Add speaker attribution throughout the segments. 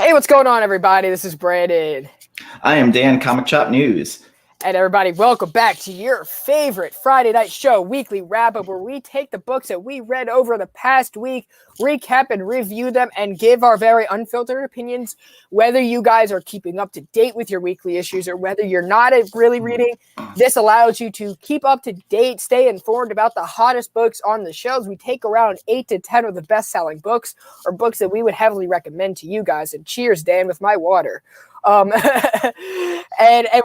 Speaker 1: Hey, what's going on, everybody? This is Brandon.
Speaker 2: I am Dan, Comic Shop News.
Speaker 1: And everybody, welcome back to your favorite Friday night show, weekly wrap-up, where we take the books that we read over the past week, recap and review them, and give our very unfiltered opinions. Whether you guys are keeping up to date with your weekly issues or whether you're not really reading, this allows you to keep up to date, stay informed about the hottest books on the shelves. We take around 8 to 10 of the best-selling books, or books that we would heavily recommend to you guys. And cheers, Dan, with my water. And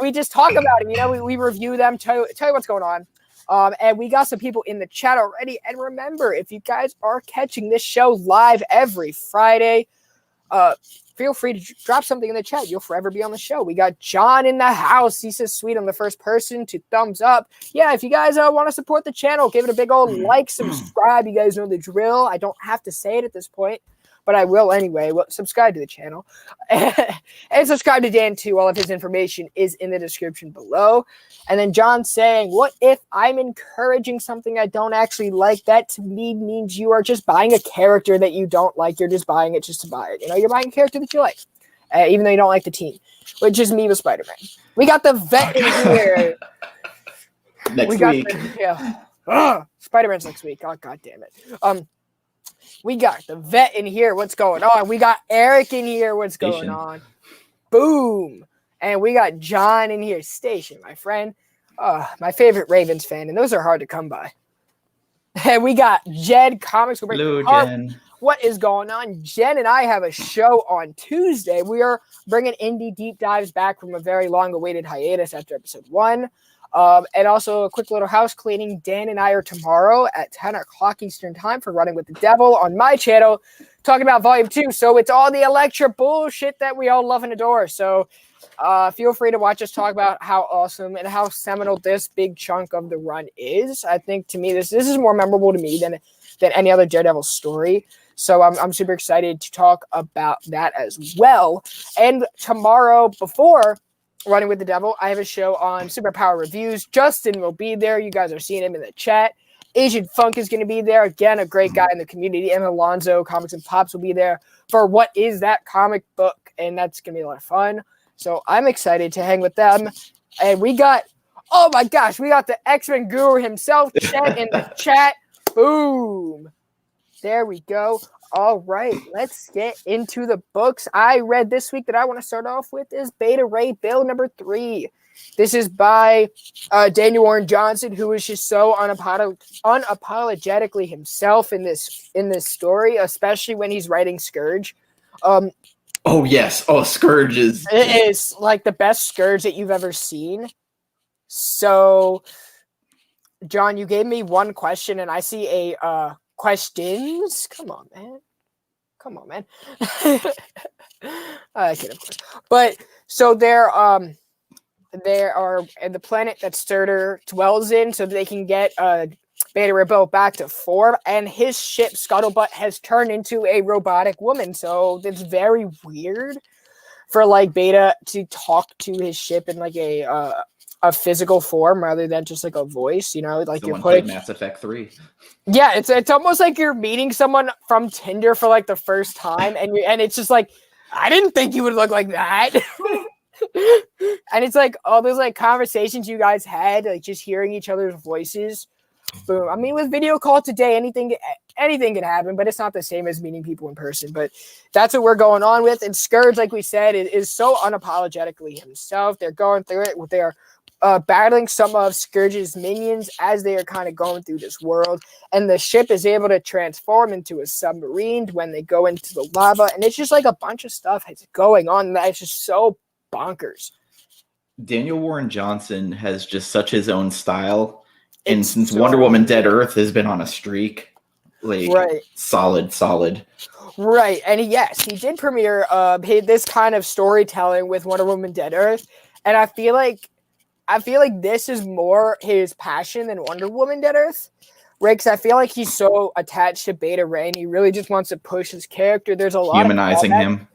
Speaker 1: we just talk about it. You know, we review them, tell you what's going on. And we got some people in the chat already. And remember, if you guys are catching this show live every Friday, feel free to drop something in the chat. You'll forever be on the show. We got John in the house. He says sweet on the first person to thumbs up. Yeah, if you guys want to support the channel, give it a big old like, subscribe. You guys know the drill. I don't have to say it at this point, but I will anyway. Well, subscribe to the channel. And subscribe to Dan too. All of his information is in the description below. And then John saying, what if I'm encouraging something I don't actually like? That to me means you are just buying a character that you don't like. You're just buying it just to buy it. You know, you're buying a character that you like, even though you don't like the team, which is me with Spider-Man. We got the vet in here.
Speaker 2: Next week.
Speaker 1: Spider-Man's next week. Oh, God damn it. We got the vet in here. What's going on? We got Eric in here. What's going on? Boom. And we got John in here. Station, my friend. My favorite Ravens fan. And those are hard to come by. And we got Jed Comics.
Speaker 2: Hello, Jen.
Speaker 1: What is going on? Jen and I have a show on Tuesday. We are bringing indie deep dives back from a very long-awaited hiatus after episode 1. And also a quick little house cleaning. Dan and I are tomorrow at 10 o'clock Eastern time for Running with the Devil on my channel, talking about volume 2. So it's all the Electra bullshit that we all love and adore. So feel free to watch us talk about how awesome and how seminal this big chunk of the run is. I think to me, this is more memorable to me than any other Daredevil story. So I'm super excited to talk about that as well. And tomorrow, before Running with the Devil, I have a show on Superpower Reviews. Justin will be there. You guys are seeing him in the chat. Agent Funk is going to be there. Again, a great guy in the community. And Alonzo, Comics and Pops, will be there for What Is That Comic Book? And that's going to be a lot of fun. So I'm excited to hang with them. And we got, oh my gosh, we got the X-Men guru himself, Chet, in the chat. Boom. There we go. All right, let's get into the books I read this week that I want to start off with is Beta Ray Bill number 3. This is by Daniel Warren Johnson, who is just so unapologetically himself in this story, especially when he's writing Scourge.
Speaker 2: Oh, yes. Oh, Scourge is...
Speaker 1: It is like the best Scourge that you've ever seen. So, John, you gave me one question, and I see a... questions? Come on, man. I kid, of course. But so there are the planet that Sturter dwells in, so they can get Beta Ray Bill back to form, and his ship Scuttlebutt has turned into a robotic woman. So it's very weird for like Beta to talk to his ship in like a physical form rather than just like a voice, you know, like you're putting
Speaker 2: Mass Effect 3.
Speaker 1: Yeah, it's almost like you're meeting someone from Tinder for like the first time, and it's just like, I didn't think you would look like that. And it's like all those like conversations you guys had, like just hearing each other's voices. Boom. I mean, with video call today, anything can happen, but it's not the same as meeting people in person. But that's what we're going on with. And Scourge, like we said, is so unapologetically himself. They're going through it with their battling some of Scourge's minions as they are kind of going through this world. And the ship is able to transform into a submarine when they go into the lava. And it's just like a bunch of stuff that's going on that's just so bonkers.
Speaker 2: Daniel Warren Johnson has just such his own style. And since Wonder Woman Dead Earth has been on a streak, like solid.
Speaker 1: Right. And yes, he did premiere this kind of storytelling with Wonder Woman Dead Earth. And I feel like this is more his passion than Wonder Woman Dead Earth. Right, because I feel like he's so attached to Beta Ray, and he really just wants to push his character. There's a lot
Speaker 2: humanizing him.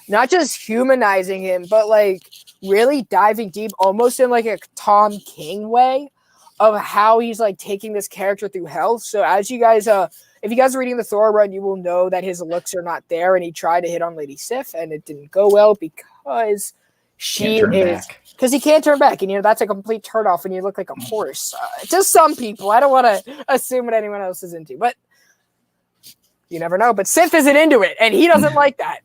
Speaker 1: Not just humanizing him, but like really diving deep, almost in like a Tom King way of how he's like taking this character through hell. So as you guys if you guys are reading the Thor run, you will know that his looks are not there, and he tried to hit on Lady Sif, and it didn't go well because because he can't turn back, and that's a complete turnoff when you look like a horse. To some people, I don't want to assume what anyone else is into, but you never know. But Sif isn't into it, and he doesn't like that.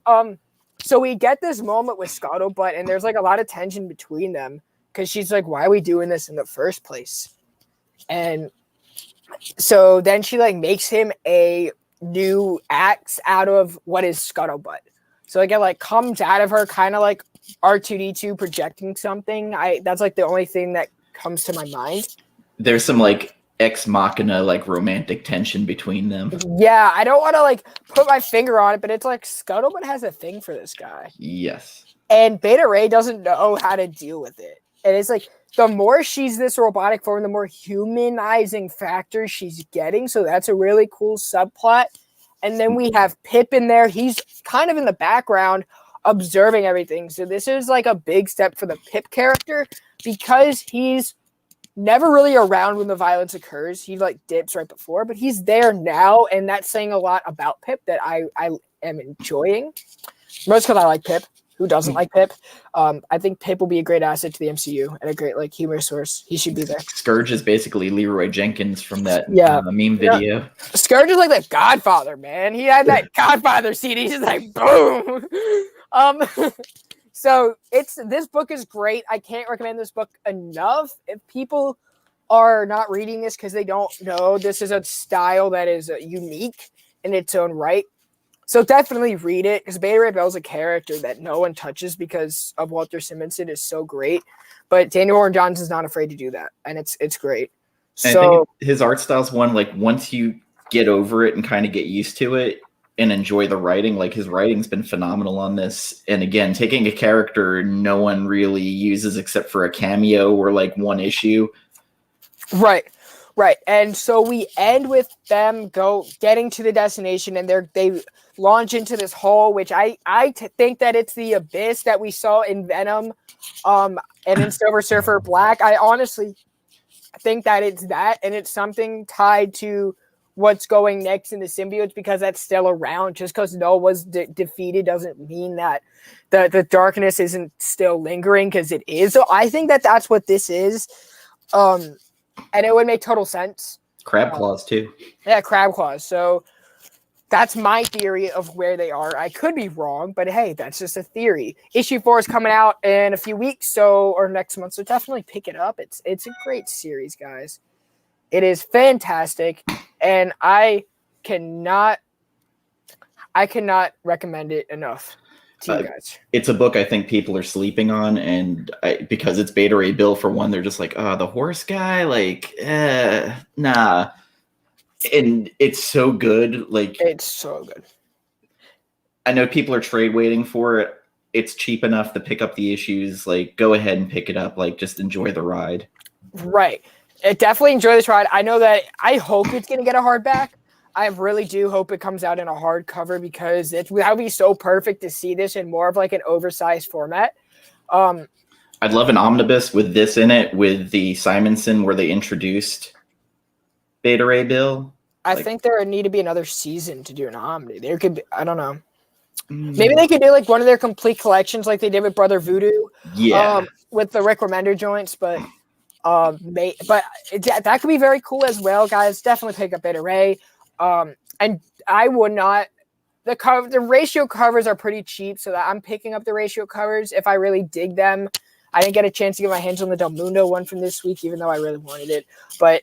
Speaker 1: So we get this moment with Scuttlebutt, and there's like a lot of tension between them because she's like, "Why are we doing this in the first place?" And so then she like makes him a new axe out of what is Scuttlebutt. So like it like comes out of her, kind of like R2D2 projecting something. That's like the only thing that comes to my mind.
Speaker 2: There's some like ex machina like romantic tension between them.
Speaker 1: Yeah, I don't want to like put my finger on it, but it's like Scuttlebutt has a thing for this guy.
Speaker 2: Yes.
Speaker 1: And Beta Ray doesn't know how to deal with it. And it's like the more she's this robotic form, the more humanizing factors she's getting. So that's a really cool subplot. And then we have Pip in there. He's kind of in the background observing everything. So this is like a big step for the Pip character because he's never really around when the violence occurs. He like dips right before, but he's there now. And that's saying a lot about Pip that I am enjoying. Most because I like Pip. Who doesn't like Pip? I think Pip will be a great asset to the MCU and a great like humor source. He should be there.
Speaker 2: Scourge is basically Leroy Jenkins from that meme video.
Speaker 1: Yeah. Scourge is like the Godfather, man. He had that Godfather scene. He's just like boom. So this book is great. I can't recommend this book enough. If people are not reading this because they don't know, this is a style that is unique in its own right. So definitely read it because Beta Ray Bell's a character that no one touches because of Walter Simonson is so great. But Daniel Warren Johnson's not afraid to do that, and it's great.
Speaker 2: And I think his art style's one, like once you get over it and kind of get used to it and enjoy the writing, like his writing's been phenomenal on this. And again, taking a character no one really uses except for a cameo or like one issue.
Speaker 1: Right. And so we end with them getting to the destination, and they launch into this hole, which I think that it's the abyss that we saw in Venom, and in Silver Surfer Black. I honestly think that it's that, and it's something tied to what's going next in the symbiotes because that's still around. Just because Noah was defeated doesn't mean that the darkness isn't still lingering, because it is. So I think that that's what this is. And it would make total sense.
Speaker 2: Crab claws, too.
Speaker 1: Yeah, crab claws. So that's my theory of where they are. I could be wrong, but hey, that's just a theory. Issue 4 is coming out in a few weeks, or next month, so definitely pick it up. It's a great series, guys. It is fantastic, and I cannot recommend it enough to you guys.
Speaker 2: It's a book I think people are sleeping on, and because it's Beta Ray Bill, for one, they're just like, the horse guy, like, nah. And it's so good. Like,
Speaker 1: it's so good.
Speaker 2: I know people are trade waiting for it. It's cheap enough to pick up the issues. Like, go ahead and pick it up. Like, just enjoy the ride.
Speaker 1: Right. Definitely enjoy this ride. I know that I hope it's going to get a hardback. I really do hope it comes out in a hardcover because that would be so perfect to see this in more of like an oversized format.
Speaker 2: I'd love an omnibus with this in it, with the Simonson where they introduced Beta Ray Bill.
Speaker 1: I think there would need to be another season to do an omni. There could be, I don't know. Maybe they could do like one of their complete collections like they did with Brother Voodoo.
Speaker 2: Yeah.
Speaker 1: With the Rick Remender joints, but that could be very cool as well, guys. Definitely pick up Beta Ray. And I would not. The ratio covers are pretty cheap, so that I'm picking up the ratio covers if I really dig them. I didn't get a chance to get my hands on the Del Mundo one from this week, even though I really wanted it. But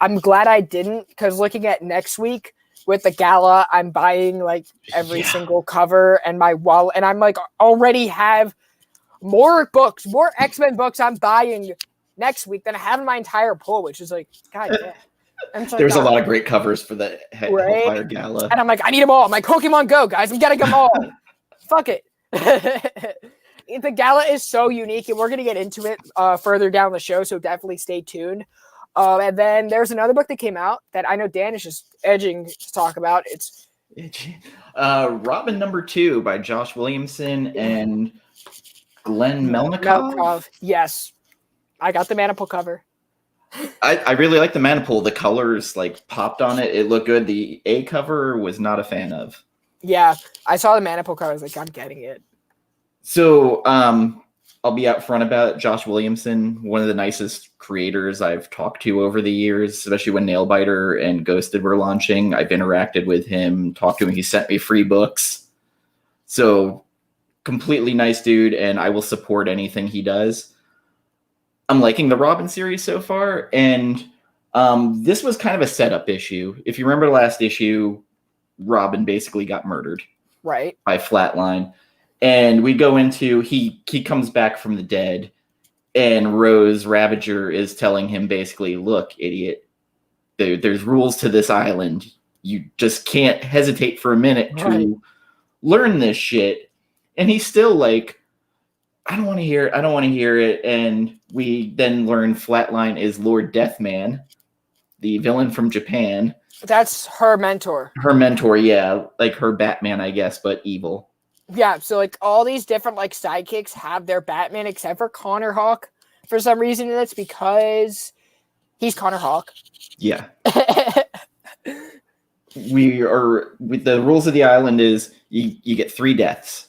Speaker 1: I'm glad I didn't, because looking at next week with the gala, I'm buying like every single cover and my wallet, and I'm like already have more X-Men books I'm buying next week than I have in my entire pull, which is like, God damn.
Speaker 2: There's a lot of great covers for the Hellfire Gala.
Speaker 1: And I'm like, I need them all. I'm like, Pokemon Go, guys. I'm getting them all. Fuck it. The gala is so unique, and we're going to get into it further down the show, so definitely stay tuned. And then there's another book that came out that I know Dan is just edging to talk about. It's
Speaker 2: Robin #2 by Josh Williamson and Glenn Melnikov.
Speaker 1: Yes. I got the Maniple cover.
Speaker 2: I really like the Maniple. The colors like popped on it. It looked good. The A cover was not a fan of.
Speaker 1: Yeah, I saw the Maniple cover. I was like, I'm getting it.
Speaker 2: So I'll be out front about it. Josh Williamson, one of the nicest creators I've talked to over the years, especially when Nailbiter and Ghosted were launching. I've interacted with him, talked to him. He sent me free books. So completely nice dude, and I will support anything he does. I'm liking the Robin series so far, and this was kind of a setup issue. If you remember last issue, Robin basically got murdered
Speaker 1: Right.
Speaker 2: by Flatline. And we go into he comes back from the dead, and Rose Ravager is telling him basically, look, idiot, there's rules to this island. You just can't hesitate for a minute to learn this shit. And he's still like, I don't want to hear it. I don't want to hear it. And we then learn Flatline is Lord Deathman, the villain from Japan.
Speaker 1: That's her mentor.
Speaker 2: Her mentor, yeah. Like her Batman, I guess, but evil.
Speaker 1: Yeah, so like all these different like sidekicks have their Batman except for Connor Hawk for some reason, and it's because he's Connor Hawk.
Speaker 2: Yeah. We are with the rules of the island is you get 3 deaths.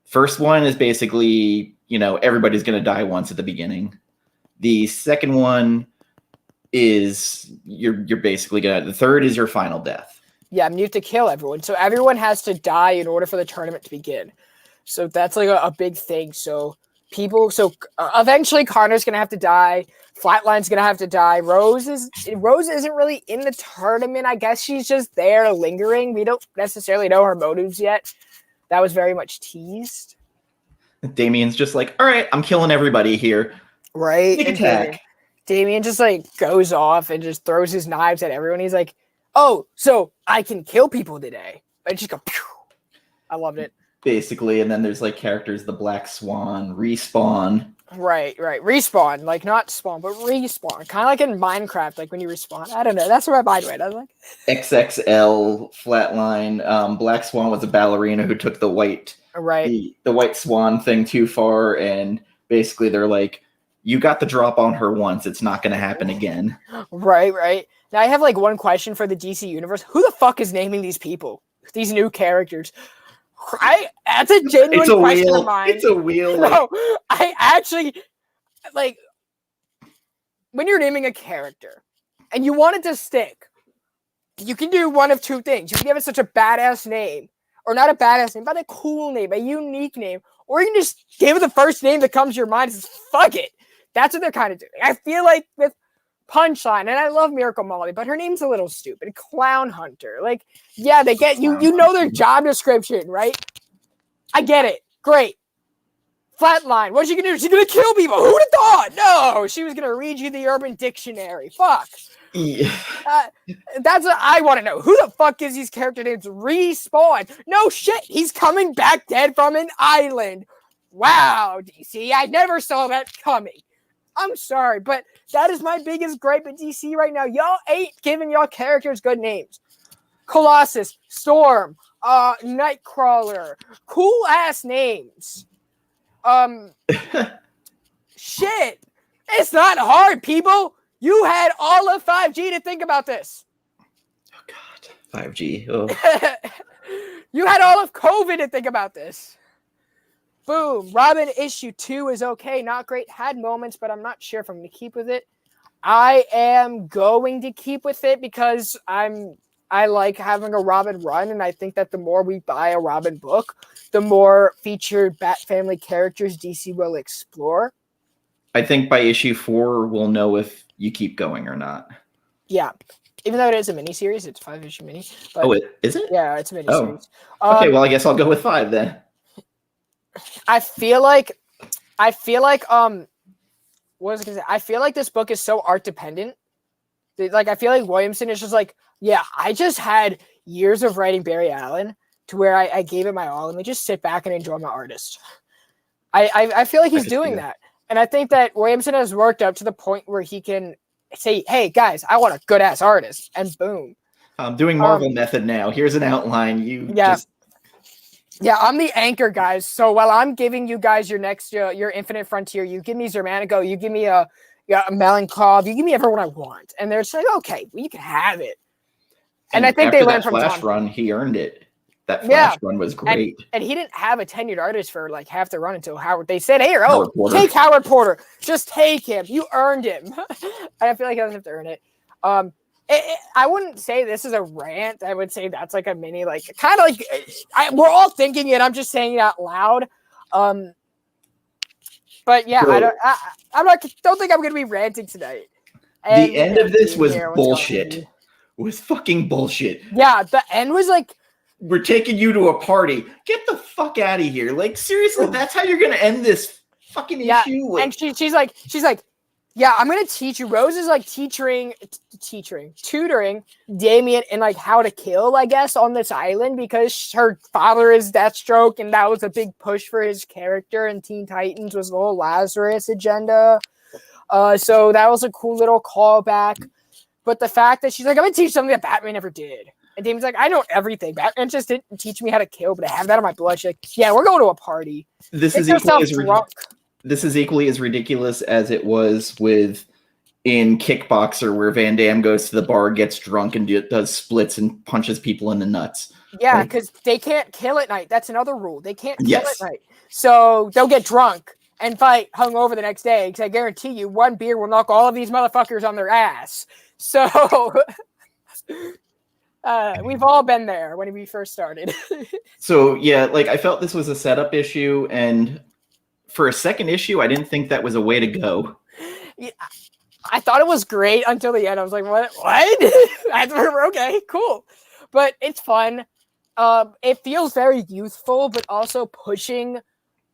Speaker 2: First one is basically, everybody's gonna die once at the beginning. The second one is you're basically gonna, the third is your final death.
Speaker 1: Yeah, you have to kill everyone. So everyone has to die in order for the tournament to begin. So that's like a big thing. So eventually Connor's going to have to die. Flatline's going to have to die. Rose isn't really in the tournament. I guess she's just there lingering. We don't necessarily know her motives yet. That was very much teased.
Speaker 2: Damien's just like, all right, I'm killing everybody here.
Speaker 1: Right.
Speaker 2: Big attack.
Speaker 1: Damien just like goes off and just throws his knives at everyone. He's like, oh, so I can kill people today. I just go, pew. I loved it.
Speaker 2: Basically, and then there's like characters, the Black Swan, Respawn.
Speaker 1: Right. Respawn, like not spawn, but respawn. Kind of like in Minecraft, like when you respawn. I don't know. That's where my mind went. I was like,
Speaker 2: XXL, Flatline. Black Swan was a ballerina who took the white, the white swan thing too far, and basically they're like, you got the drop on her once. It's not going to happen again.
Speaker 1: Right. Now, I have like one question for the DC universe. Who the fuck is naming these people? These new characters? That's a genuine question of mine.
Speaker 2: It's a wheel.
Speaker 1: No, I actually, like, when you're naming a character and you want it to stick, you can do one of 2 things. You can give it such a badass name, or not a badass name, but a cool name, a unique name, or you can just give it the first name that comes to your mind and just fuck it. That's what they're kind of doing. I feel like with Punchline, and I love Miracle Molly, but her name's a little stupid. Clown Hunter. Like, yeah, they get you know their job description, right? I get it. Great. Flatline. What's she gonna do? She's gonna kill people. Who'd have thought? No, she was gonna read you the Urban Dictionary. Fuck.
Speaker 2: Yeah.
Speaker 1: That's what I want to know. Who the fuck gives these character names? Respawn. No shit. He's coming back dead from an island. Wow, DC. I never saw that coming. I'm sorry, but that is my biggest gripe at DC right now. Y'all ain't giving y'all characters good names. Colossus, Storm, Nightcrawler, cool ass names. Shit, it's not hard, people. You had all of 5G to think about this.
Speaker 2: Oh God, 5G. Oh.
Speaker 1: You had all of COVID to think about this. Boom. Robin issue 2 is okay. Not great. Had moments, but I'm not sure if I'm going to keep with it. I am going to keep with it because I like having a Robin run, and I think that the more we buy a Robin book, the more featured Bat Family characters DC will explore.
Speaker 2: I think by issue 4, we'll know if you keep going or not.
Speaker 1: Yeah. Even though it is a miniseries, it's 5-issue mini. But
Speaker 2: is it?
Speaker 1: Yeah, it's a miniseries.
Speaker 2: Okay, well, I guess I'll go with 5 then.
Speaker 1: I feel like what was I gonna say? I feel like this book is so art dependent. Like, I feel like Williamson is just like, yeah, I just had years of writing Barry Allen to where I gave it my all. Let me just sit back and enjoy my artist. I feel like he's doing that. And I think that Williamson has worked up to the point where he can say, hey, guys, I want a good-ass artist. And boom.
Speaker 2: I'm doing Marvel method now. Here's an outline.
Speaker 1: Yeah, I'm the anchor, guys. So while I'm giving you guys your next, your Infinite Frontier, you give me Zermanico, you give me You got Melenkov. You give me everyone I want. And they're just like, okay, well, you can have it. And I think they learned from
Speaker 2: Flash
Speaker 1: Tom.
Speaker 2: run, he earned it. That Flash run was great.
Speaker 1: And he didn't have a tenured artist for like half the run until Howard. They said, hey, take Howard Porter. Just take him. You earned him. I feel like he doesn't have to earn it. I wouldn't say this is a rant. I would say that's like a mini, like kind of like we're all thinking it. I'm just saying it out loud. But yeah, don't think I'm going to be ranting tonight.
Speaker 2: And the end of this was bullshit. It was fucking bullshit.
Speaker 1: Yeah, the end was like,
Speaker 2: we're taking you to a party. Get the fuck out of here. Like, seriously, that's how you're going to end this fucking issue? Like,
Speaker 1: and she's like, yeah, I'm going to teach you. Rose is like tutoring Damian in like how to kill, I guess, on this island because her father is Deathstroke, and that was a big push for his character in Teen Titans was the whole Lazarus agenda. So that was a cool little callback. But the fact that she's like, I'm going to teach something that Batman never did. And Damian's like, I know everything. Batman just didn't teach me how to kill, but I have that in my blood. She's like, yeah, we're going to a party.
Speaker 2: This is equally as ridiculous as it was in Kickboxer, where Van Damme goes to the bar, gets drunk, and does splits and punches people in the nuts.
Speaker 1: Yeah, because they can't kill at night. That's another rule. They can't kill at night. So they'll get drunk and fight hungover the next day. Because I guarantee you, one beer will knock all of these motherfuckers on their ass. So we've all been there when we first started.
Speaker 2: So yeah, like I felt this was a setup issue, and for a second issue, I didn't think that was a way to go.
Speaker 1: Yeah, I thought it was great until the end. I was like, what? Okay, cool. But it's fun. It feels very youthful, but also pushing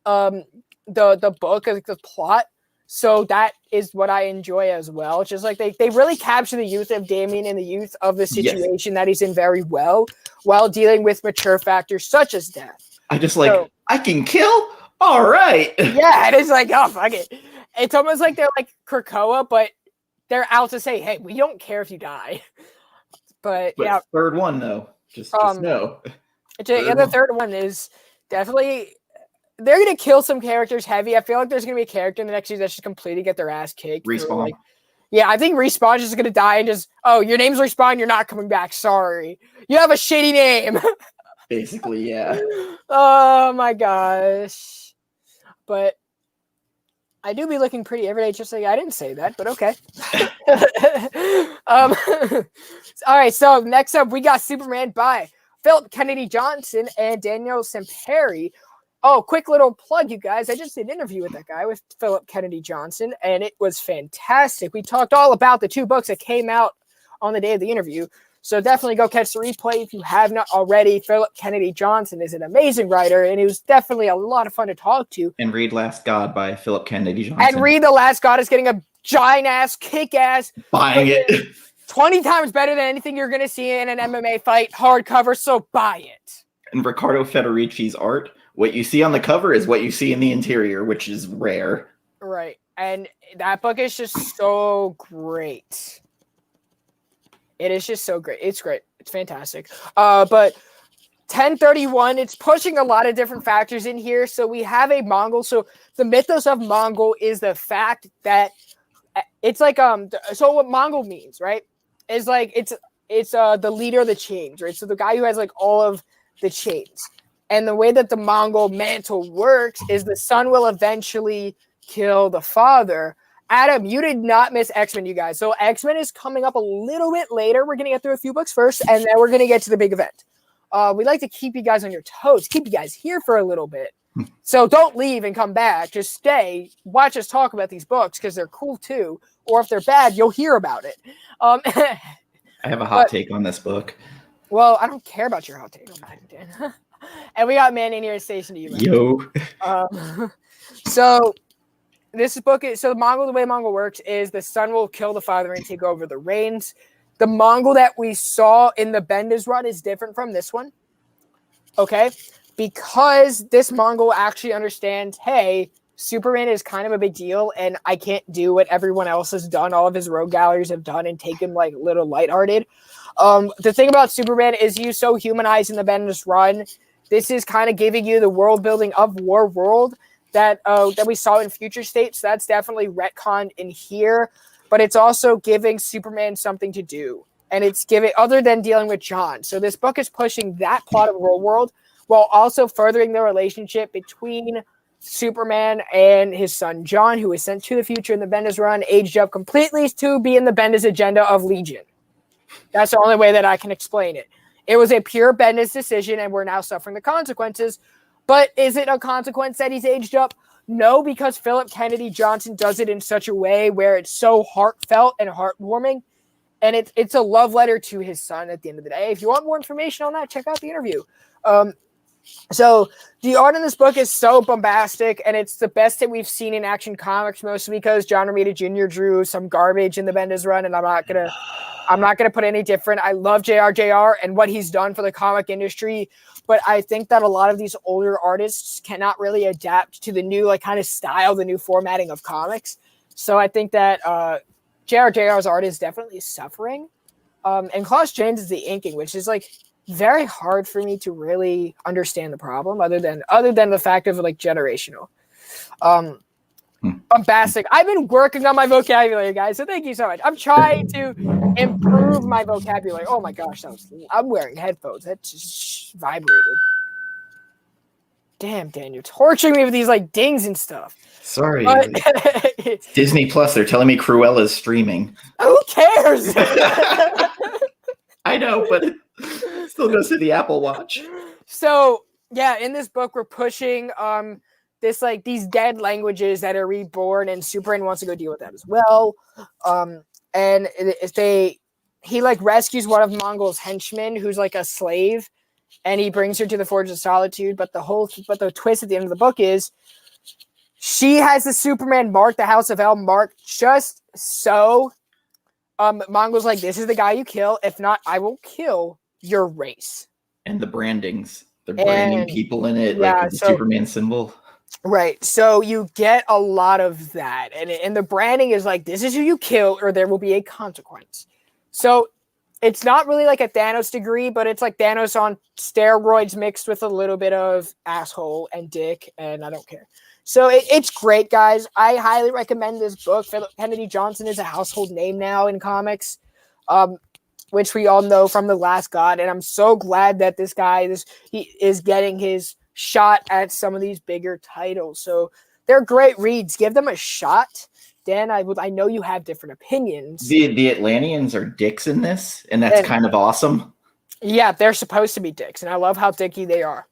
Speaker 1: the book, like the plot. So that is what I enjoy as well. Just like they really capture the youth of Damian and the youth of the situation that he's in very well, while dealing with mature factors such as death. I
Speaker 2: can kill? All right.
Speaker 1: Yeah, it is like, oh, fuck it. It's almost like they're like Krakoa, but they're out to say, hey, we don't care if you die. But yeah.
Speaker 2: Third one, though. Just know.
Speaker 1: The third one is definitely... They're going to kill some characters heavy. I feel like there's going to be a character in the next season that's just completely get their ass kicked.
Speaker 2: Respawn.
Speaker 1: I think Respawn is just going to die and just, oh, your name's Respawn, you're not coming back. Sorry. You have a shitty name.
Speaker 2: Basically, yeah.
Speaker 1: Oh, my gosh. But I do be looking pretty every day, just like I didn't say that, but okay. All right, so next up, we got Superman by Philip Kennedy Johnson and Danielle Sampari. Oh, quick little plug, you guys. I just did an interview with that guy, with Philip Kennedy Johnson, and it was fantastic. We talked all about the two books that came out on the day of the interview. So definitely go catch the replay if you have not already. Philip Kennedy Johnson is an amazing writer, and it was definitely a lot of fun to talk to.
Speaker 2: And read Last God by Philip Kennedy Johnson.
Speaker 1: And read The Last God is getting a giant-ass, kick-ass.
Speaker 2: Buying it.
Speaker 1: 20 times better than anything you're going to see in an MMA fight, hardcover, so buy it.
Speaker 2: And Riccardo Federici's art. What you see on the cover is what you see in the interior, which is rare.
Speaker 1: Right. And that book is just so great. It is just so great. It's great. It's fantastic. But 1031, it's pushing a lot of different factors in here. So we have a Mongol. So the mythos of Mongol is the fact that it's like, so what Mongol means, right? Is like, it's the leader of the chains, right? So the guy who has like all of the chains. And the way that the Mongol mantle works is the son will eventually kill the father. Adam, you did not miss X-Men, you guys. So X-Men is coming up a little bit later. We're going to get through a few books first, and then we're going to get to the big event. We like to keep you guys on your toes, keep you guys here for a little bit. So don't leave and come back. Just stay. Watch us talk about these books because they're cool too. Or if they're bad, you'll hear about it.
Speaker 2: I have a hot take on this book.
Speaker 1: Well, I don't care about your hot take on that, Dan. And we got Man in here stationed to you.
Speaker 2: Yo.
Speaker 1: So this book is the way Mongol works is the son will kill the father and take over the reins. The Mongol that we saw in the Bendis run is different from this one. Okay? Because this Mongol actually understands, hey, Superman is kind of a big deal, and I can't do what everyone else has done, all of his rogue galleries have done, and take him like little lighthearted. The thing about Superman is he's so humanized in the Bendis run. This is kind of giving you the world building of War World that we saw in future states. That's definitely retconned in here, but it's also giving Superman something to do, and it's giving other than dealing with John. So this book is pushing that plot of Real World while also furthering the relationship between Superman and his son John, who was sent to the future in the Bendis run, aged up completely to be in the Bendis agenda of Legion. That's the only way that I can explain it. It was a pure Bendis decision, and we're now suffering the consequences. But is it a consequence that he's aged up? No, because Philip Kennedy Johnson does it in such a way where it's so heartfelt and heartwarming, and it's a love letter to his son at the end of the day. If you want more information on that, check out the interview. So the art in this book is so bombastic, and it's the best that we've seen in Action Comics, mostly because John Romita Jr. drew some garbage in the Bendis run, and I'm not gonna put any different. I love JR and what he's done for the comic industry, but I think that a lot of these older artists cannot really adapt to the new kind of style, the new formatting of comics. So I think that JR's art is definitely suffering, and Klaus James is the inking, which is very hard for me to really understand the problem, other than the fact of generational. Bombastic. I've been working on my vocabulary, guys, so thank you so much. I'm trying to improve my vocabulary. Oh my gosh, I'm wearing headphones. That just vibrated. Damn, Dan, you're torturing me with these dings and stuff.
Speaker 2: Sorry. Disney Plus, they're telling me Cruella's streaming.
Speaker 1: Who cares?
Speaker 2: I know, but it still goes to the Apple Watch.
Speaker 1: So yeah, in this book we're pushing these dead languages that are reborn, and Superman wants to go deal with that as well. And he rescues one of Mongol's henchmen who's a slave, and he brings her to the Forge of Solitude. But the twist at the end of the book is she has the Superman mark, the House of L mark, just so Mongol's this is the guy you kill. If not, I will kill your race.
Speaker 2: And the brandings. They're branding people in it, the Superman symbol.
Speaker 1: Right. So you get a lot of that. And the branding is this is who you kill, or there will be a consequence. So it's not really a Thanos degree, but it's Thanos on steroids mixed with a little bit of asshole and dick, and I don't care. So it's great, guys. I highly recommend this book. Philip Kennedy Johnson is a household name now in comics, which we all know from The Last God. And I'm so glad that he is getting his shot at some of these bigger titles. So they're great reads. Give them a shot. Dan, I know you have different opinions.
Speaker 2: The Atlanteans are dicks in this, and that's kind of awesome.
Speaker 1: Yeah, they're supposed to be dicks, and I love how dicky they are.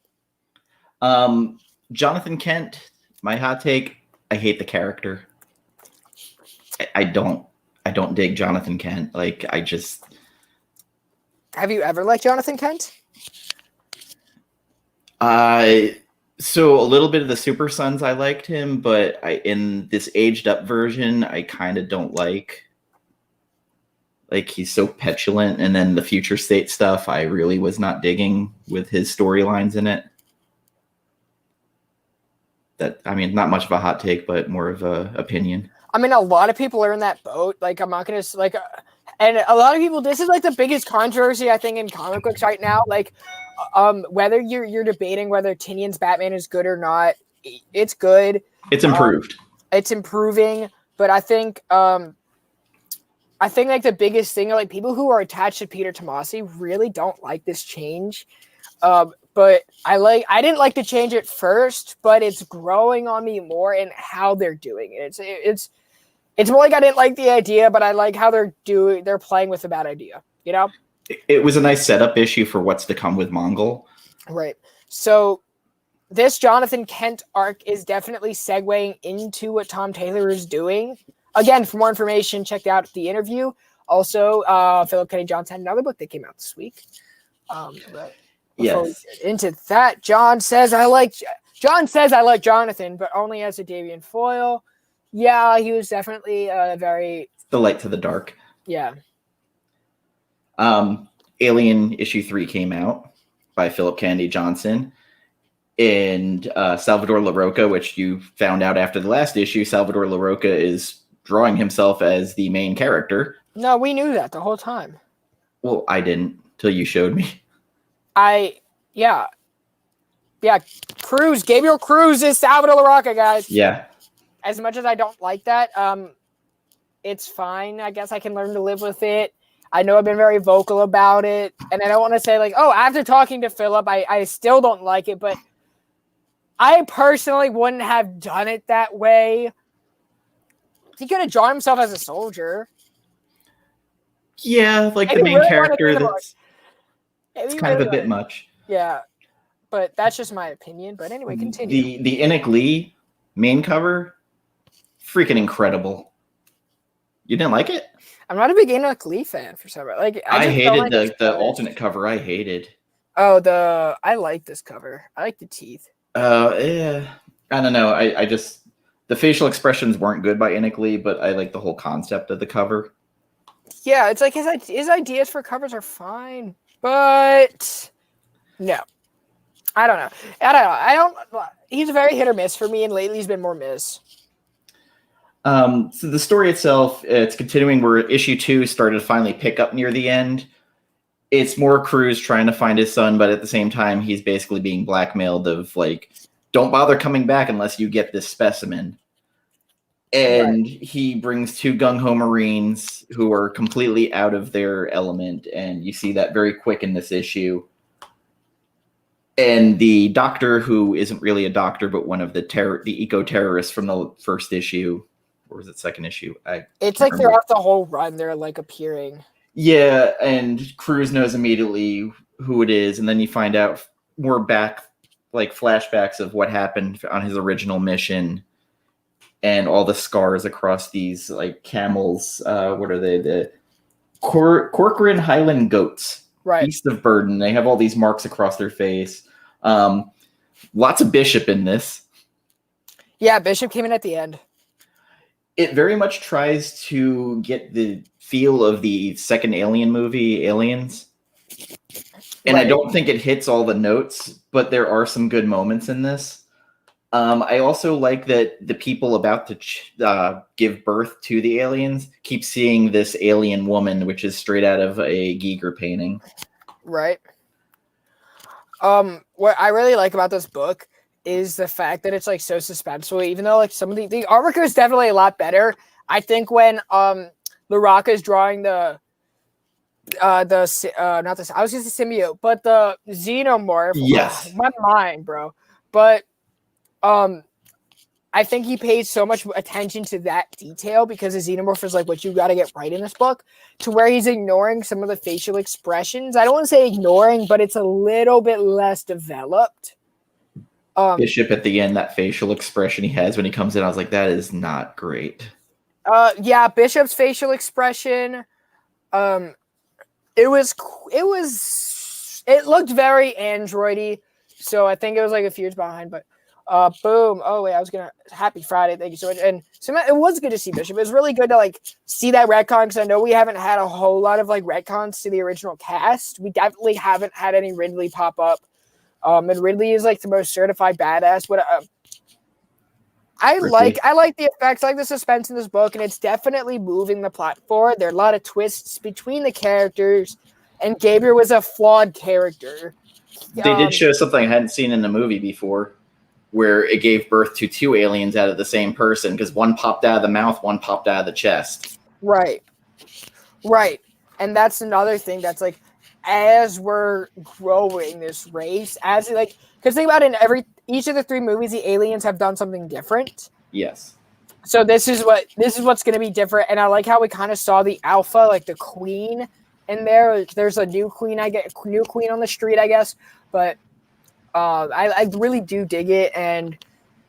Speaker 2: Jonathan Kent, my hot take, I hate the character. I don't dig Jonathan Kent.
Speaker 1: Have you ever liked Jonathan Kent?
Speaker 2: So a little bit of the Super Sons, I liked him, but in this aged up version, I kind of don't like he's so petulant, and then the future state stuff, I really was not digging with his storylines in it. Not much of a hot take, but more of a opinion.
Speaker 1: A lot of people are in that boat. I'm not gonna and a lot of people. This is the biggest controversy I think in comic books right now. Whether you're debating whether Tynion's Batman is good or not, it's good.
Speaker 2: It's improved.
Speaker 1: It's improving, but I think the biggest thing people who are attached to Peter Tomasi really don't like this change. But I didn't like the change at first, but it's growing on me more in how they're doing it. It's more I didn't like the idea, but I like how they're playing with a bad idea, you know?
Speaker 2: It was a nice setup issue for what's to come with Mongol.
Speaker 1: Right. So this Jonathan Kent arc is definitely segueing into what Tom Taylor is doing. Again, for more information, check out the interview. Also, Philip Kennedy Johnson had another book that came out this week. Before we get into that, John says I like Jonathan, but only as a Davian foil. Yeah, he was definitely very
Speaker 2: the light to the dark.
Speaker 1: Yeah.
Speaker 2: Alien issue 3 came out by Philip Kennedy Johnson, and Salvador LaRocca, which you found out after the last issue, Salvador LaRocca is drawing himself as the main character.
Speaker 1: No, we knew that the whole time.
Speaker 2: Well, I didn't till you showed me.
Speaker 1: Yeah, Gabriel Cruz is Salvador LaRocca, guys.
Speaker 2: Yeah.
Speaker 1: As much as I don't like that, it's fine. I guess I can learn to live with it. I know I've been very vocal about it, and I don't want to say like, oh, after talking to Philip, I still don't like it, but I personally wouldn't have done it that way. He could have drawn himself as a soldier.
Speaker 2: Yeah, like the main character, it's kind of a bit much.
Speaker 1: Yeah, but that's just my opinion. But anyway, continue.
Speaker 2: The Enoch Lee main cover, freaking incredible. You didn't like it?
Speaker 1: I'm not a big Enoch Lee fan for some reason. Like
Speaker 2: I hated the alternate cover. I hated.
Speaker 1: Oh, I like this cover. I like the teeth.
Speaker 2: Yeah. I don't know. I just the facial expressions weren't good by Enoch Lee, but I like the whole concept of the cover.
Speaker 1: Yeah, it's like his ideas for covers are fine, but no, I don't know. He's very hit or miss for me, and lately he's been more miss.
Speaker 2: So the story itself, it's continuing where issue 2 started to finally pick up near the end. It's more Cruz trying to find his son, but at the same time, he's basically being blackmailed of like, don't bother coming back unless you get this specimen. And he brings 2 gung-ho Marines who are completely out of their element, and you see that very quick in this issue. And the doctor, who isn't really a doctor, but one of the eco-terrorists from the first issue, or was it second issue?
Speaker 1: It's like throughout the whole run, they're like appearing.
Speaker 2: Yeah, and Cruz knows immediately who it is, and then you find out more flashbacks of what happened on his original mission, and all the scars across these like camels. What are they? The Corcoran Highland goats.
Speaker 1: Right.
Speaker 2: Beast of burden. They have all these marks across their face. Lots of Bishop in this.
Speaker 1: Yeah, Bishop came in at the end.
Speaker 2: It very much tries to get the feel of the second Alien movie, Aliens. And I don't think it hits all the notes, but there are some good moments in this. I also like that the people about to give birth to the aliens keep seeing this alien woman, which is straight out of a Giger painting.
Speaker 1: Right. What I really like about this book is the fact that it's like so suspenseful, even though like some of the artwork is definitely a lot better. I think when LaRocca is drawing the symbiote, but the xenomorph.
Speaker 2: Yes.
Speaker 1: My mind, bro. But I think he paid so much attention to that detail because the xenomorph is like what you got to get right in this book, to where he's ignoring some of the facial expressions. I don't want to say ignoring, but it's a little bit less developed.
Speaker 2: Bishop at the end, that facial expression he has when he comes in, I was like, that is not great.
Speaker 1: Yeah, Bishop's facial expression, it looked very androidy, so I think it was like a few years behind, but boom. Oh wait, happy Friday. Thank you so much. And so it was good to see Bishop. It was really good to like see that retcon, because I know we haven't had a whole lot of like retcons to the original cast. We definitely haven't had any Ridley pop up. And Ridley is like the most certified badass. But I like the effects, I like the suspense in this book, and it's definitely moving the plot forward. There are a lot of twists between the characters, and Gabriel was a flawed character.
Speaker 2: They did show something I hadn't seen in the movie before, where it gave birth to 2 aliens out of the same person, because one popped out of the mouth, one popped out of the chest.
Speaker 1: Right. And that's another thing that's like, as we're growing this race, as like, because think about it, in each of the 3 movies, the aliens have done something different.
Speaker 2: Yes.
Speaker 1: So this is what's going to be different, and I like how we kind of saw the alpha, like the queen, in there. There's a new queen, new queen on the street, I guess, but I really do dig it, and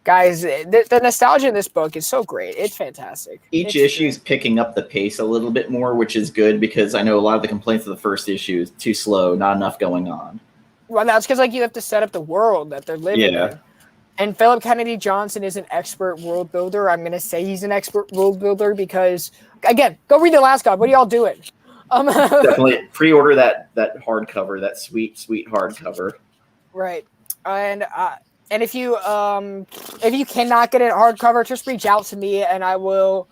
Speaker 1: guys, the nostalgia in this book is so great. It's fantastic.
Speaker 2: Each issue is picking up the pace a little bit more, which is good, because I know a lot of the complaints of the first issue is too slow, not enough going on.
Speaker 1: Well, that's because like you have to set up the world that they're living in. And Philip Kennedy Johnson is an expert world builder. I'm going to say he's an expert world builder because, again, go read The Last God. What are y'all doing?
Speaker 2: Definitely pre-order that hardcover, that sweet hardcover.
Speaker 1: Right. And if you cannot get it hardcover, just reach out to me and I will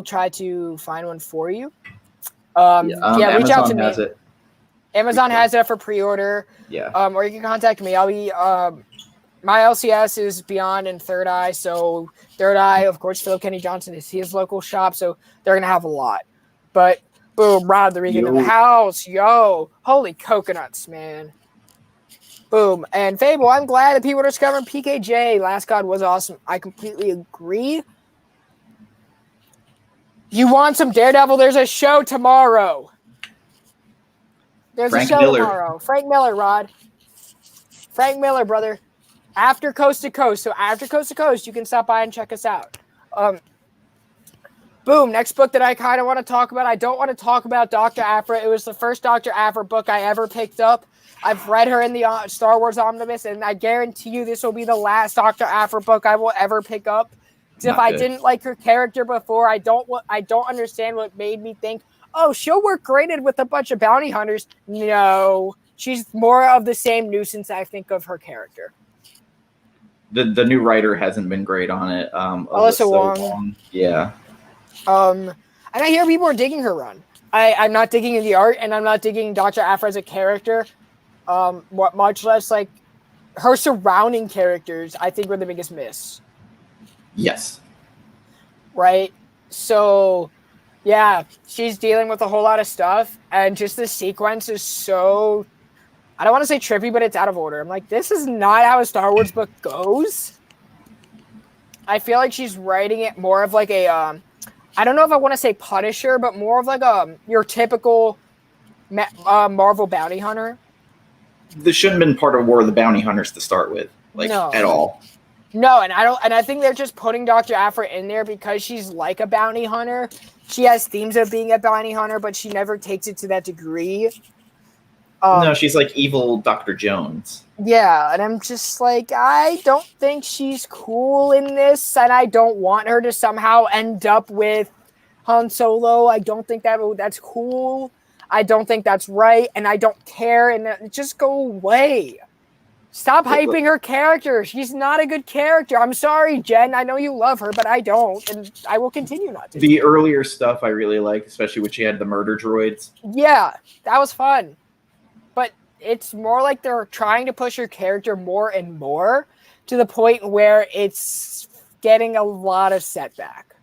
Speaker 1: try to find one for you. Reach out to me.
Speaker 2: Has it.
Speaker 1: Amazon has it for pre-order.
Speaker 2: Yeah.
Speaker 1: Or you can contact me. I'll be my LCS is Beyond and Third Eye. So Third Eye, of course, Phil Kenny Johnson is his local shop, so they're gonna have a lot. But boom, Rod the Regan in the house, yo, holy coconuts, man. Boom. And Fable, I'm glad that people are discovering PKJ. Last God was awesome. I completely agree. You want some Daredevil? There's a show tomorrow. There's
Speaker 2: Frank
Speaker 1: a show
Speaker 2: Miller.
Speaker 1: tomorrow. Frank Miller, Rod. Frank Miller, brother. After Coast to Coast. So after Coast to Coast, you can stop by and check us out. Boom. Next book that I kind of want to talk about. I don't want to talk about Dr. Aphra. It was the first Dr. Aphra book I ever picked up. I've read her in the Star Wars Omnibus, and I guarantee you this will be the last Dr. Aphra book I will ever pick up. Because if I didn't like her character before, I don't understand what made me think, oh, she'll work great with a bunch of bounty hunters. No, she's more of the same nuisance I think of her character.
Speaker 2: The new writer hasn't been great on it.
Speaker 1: Alyssa Wong.
Speaker 2: Yeah.
Speaker 1: And I hear people are digging her run. I'm not digging the art, and I'm not digging Dr. Aphra as a character. Much less like her surrounding characters, I think were the biggest miss.
Speaker 2: Yes.
Speaker 1: Right? So, yeah, she's dealing with a whole lot of stuff, and just the sequence is so, I don't want to say trippy, but it's out of order. I'm like, this is not how a Star Wars book goes. I feel like she's writing it more of like a, I don't know if I want to say Punisher, but more of like your typical Marvel bounty hunter.
Speaker 2: This shouldn't have been part of War of the Bounty Hunters to start with, like, at all.
Speaker 1: No, and I think they're just putting Dr. Aphra in there because she's like a bounty hunter. She has themes of being a bounty hunter, but she never takes it to that degree.
Speaker 2: No, she's like evil Dr. Jones.
Speaker 1: Yeah, and I'm just like, I don't think she's cool in this, and I don't want her to somehow end up with Han Solo. I don't think that's cool. I don't think that's right, and I don't care, and just go away. Stop hyping her character. She's not a good character. I'm sorry, Jen. I know you love her, but I don't, and I will continue not to.
Speaker 2: The earlier stuff I really liked, especially when she had the murder droids.
Speaker 1: Yeah, that was fun. But it's more like they're trying to push her character more and more to the point where it's getting a lot of setback.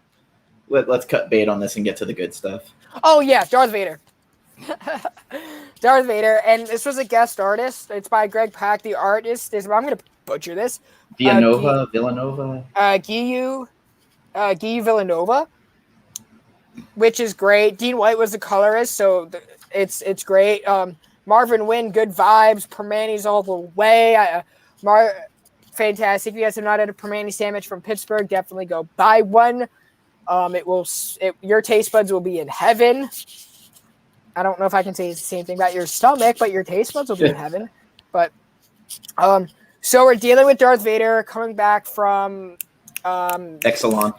Speaker 2: Let's cut bait on this and get to the good stuff.
Speaker 1: Oh, yeah, Darth Vader. Darth Vader, and this was a guest artist. It's by Greg Pak. The artist is, I'm going to butcher this.
Speaker 2: Villanova.
Speaker 1: Guillermo Villanova, which is great. Dean White was the colorist, so it's great. Marvin Wynn, good vibes. Permani's all the way. Fantastic. If you guys have not had a Permani sandwich from Pittsburgh, definitely go buy one. Your taste buds will be in heaven. I don't know if I can say the same thing about your stomach, but your taste buds will be in heaven. But so we're dealing with Darth Vader coming back from
Speaker 2: Exegol.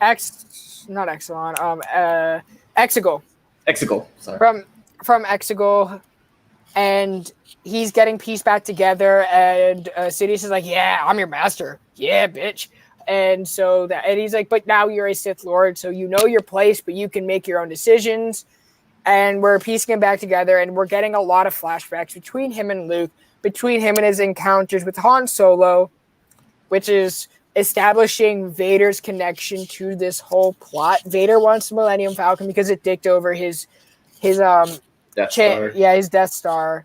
Speaker 2: Sorry.
Speaker 1: From Exegol, and he's getting pieced back together. And Sidious is like, "Yeah, I'm your master. Yeah, bitch." And so and he's like, "But now you're a Sith Lord, so you know your place, but you can make your own decisions." And we're piecing him back together, and we're getting a lot of flashbacks between him and Luke, between him and his encounters with Han Solo, which is establishing Vader's connection to this whole plot. Vader wants the Millennium Falcon because it dicked over his
Speaker 2: Death Star.
Speaker 1: Yeah, his Death Star.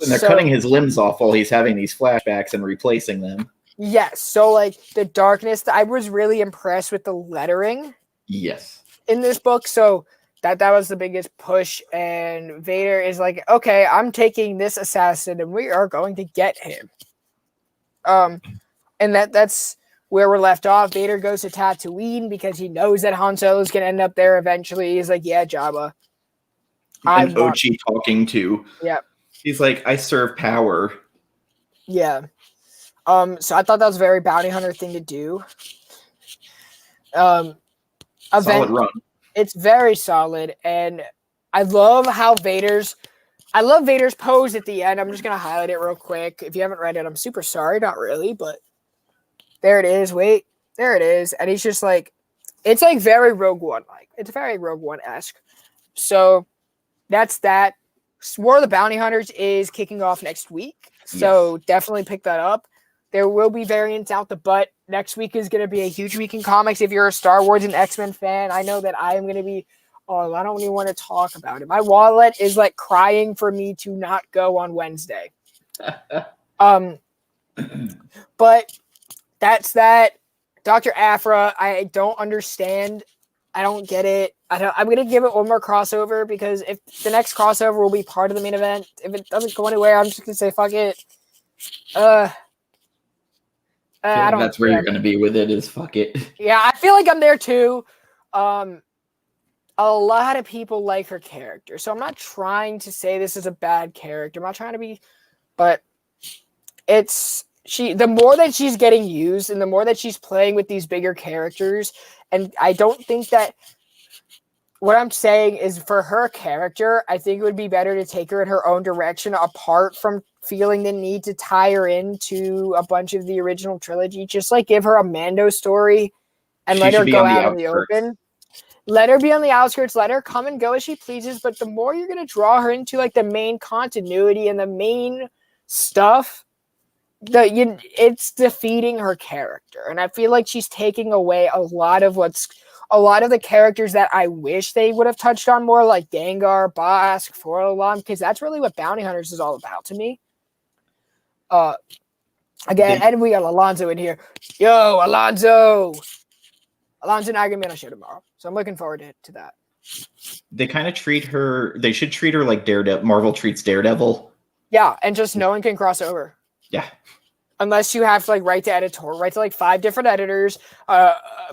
Speaker 2: And they're cutting his limbs off while he's having these flashbacks and replacing them.
Speaker 1: Yes, so like the darkness, I was really impressed with the lettering.
Speaker 2: Yes.
Speaker 1: In this book, so that was the biggest push, and Vader is like, okay, I'm taking this assassin, and we are going to get him. And that's where we're left off. Vader goes to Tatooine because he knows that Han Solo is going to end up there eventually. He's like, yeah, Jabba.
Speaker 2: And Ochi talking to.
Speaker 1: Yeah.
Speaker 2: He's like, I serve power.
Speaker 1: Yeah. So I thought that was a very bounty hunter thing to do.
Speaker 2: Solid run.
Speaker 1: It's very solid, and I love Vader's pose at the end. I'm just gonna highlight it real quick. If you haven't read it, I'm super sorry. Not really, but there it is. Wait, there it is. And he's just like, it's like very Rogue One like. It's very Rogue One-esque. So that's that. War of the Bounty Hunters is kicking off next week, so definitely pick that up. There will be variants out the butt. Next week is going to be a huge week in comics. If you're a Star Wars and X-Men fan, I know that I am going to be. Oh, I don't even want to talk about it. My wallet is like crying for me to not go on Wednesday. But that's that. Dr. Aphra, I don't understand. I don't get it. I'm gonna give it one more crossover because if the next crossover will be part of the main event, if it doesn't go anywhere, I'm just gonna say fuck it. I don't.
Speaker 2: That's where you're gonna be with it. Is fuck it.
Speaker 1: Yeah, I feel like I'm there too. A lot of people like her character, so I'm not trying to say this is a bad character. I'm not trying to be, but the more that she's getting used and the more that she's playing with these bigger characters, and I don't think that what I'm saying is for her character, I think it would be better to take her in her own direction apart from feeling the need to tie her into a bunch of the original trilogy. Just like give her a Mando story and let her go out in the open. Let her be on the outskirts. Let her come and go as she pleases. But the more you're going to draw her into like the main continuity and the main stuff, it's defeating her character. And I feel like she's taking away a lot of the characters that I wish they would have touched on more, like Dengar, Bossk, Forlorn, because that's really what Bounty Hunters is all about to me. Again, and we got Alonzo in here. Yo, Alonzo! Alonzo and I are going to be on a show tomorrow, so I'm looking forward to that.
Speaker 2: They kind of treat her, they should treat her like Marvel treats Daredevil.
Speaker 1: Yeah, and just no one can cross over.
Speaker 2: Yeah.
Speaker 1: Unless you have to like write to like 5 different editors,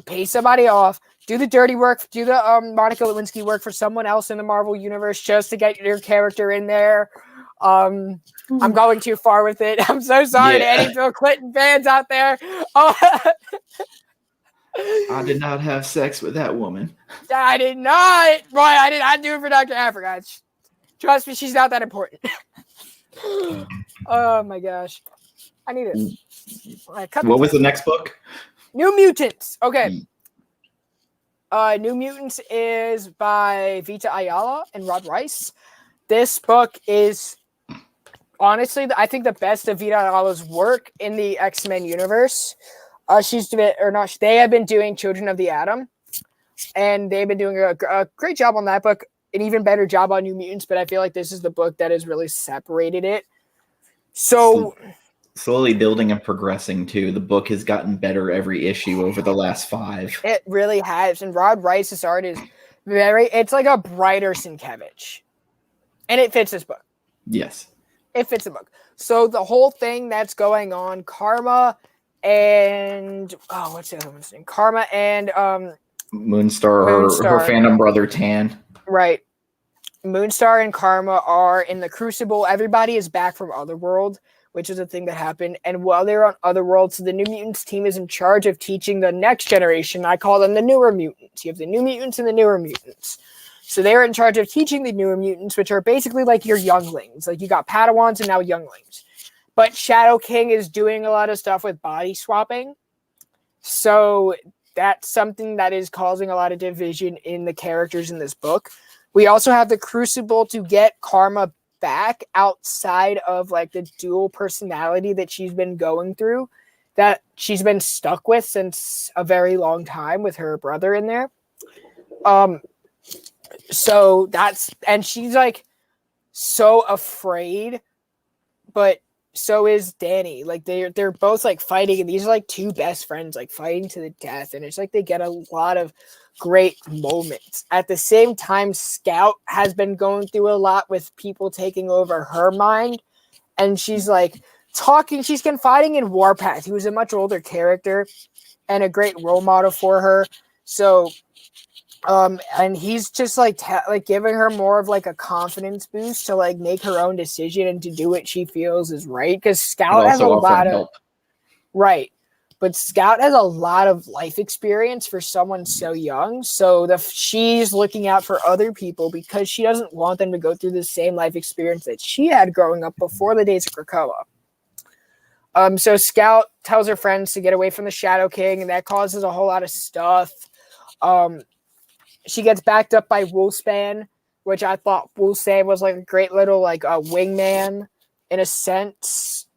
Speaker 1: pay somebody off, do the dirty work, do the Monica Lewinsky work for someone else in the Marvel universe just to get your character in there. I'm going too far with it. I'm so sorry to any Bill Clinton fans out there.
Speaker 2: I did not have sex with that woman.
Speaker 1: I did not. Boy, I do it for Dr. Africa. Trust me, she's not that important. Oh my gosh. I need it.
Speaker 2: What was the next book?
Speaker 1: New Mutants. Okay. New Mutants is by Vita Ayala and Rod Rice. This book is honestly, I think the best of Vita Ayala's work in the X-Men universe. They have been doing Children of the Atom, and they've been doing a great job on that book, an even better job on New Mutants, but I feel like this is the book that has really separated it. So
Speaker 2: slowly building and progressing too. The book has gotten better every issue over the last 5.
Speaker 1: It really has. And Rod Rice's art is it's like a brighter Sienkiewicz. And it fits this book.
Speaker 2: Yes.
Speaker 1: It fits the book. So the whole thing that's going on, Karma and what's the other one's name? Karma and
Speaker 2: Moonstar, her phantom brother Tan.
Speaker 1: Right. Moonstar and Karma are in the Crucible. Everybody is back from Otherworld, which is a thing that happened. And while they're on Otherworld, so the New Mutants team is in charge of teaching the next generation. I call them the newer mutants. You have the New Mutants and the newer mutants. So they're in charge of teaching the newer mutants, which are basically like your younglings. Like you got Padawans and now younglings. But Shadow King is doing a lot of stuff with body swapping. So that's something that is causing a lot of division in the characters in this book. We also have the Crucible to get Karma back outside of like the dual personality that she's been going through, that she's been stuck with since a very long time with her brother in there. So and she's like so afraid, but so is Danny. Like they're both like fighting, and these are like 2 best friends like fighting to the death, and it's like they get a lot of great moments. At the same time, Scout has been going through a lot with people taking over her mind, and she's like she's confiding in Warpath, who is a much older character and a great role model for her. So and he's just like giving her more of like a confidence boost to like make her own decision and to do what she feels is right, because Scout has a lot of right. But Scout has a lot of life experience for someone so young. So she's looking out for other people because she doesn't want them to go through the same life experience that she had growing up before the days of Krakoa. So Scout tells her friends to get away from the Shadow King, and that causes a whole lot of stuff. She gets backed up by Wolfspan, which I thought we'll say was like a great little like a wingman in a sense.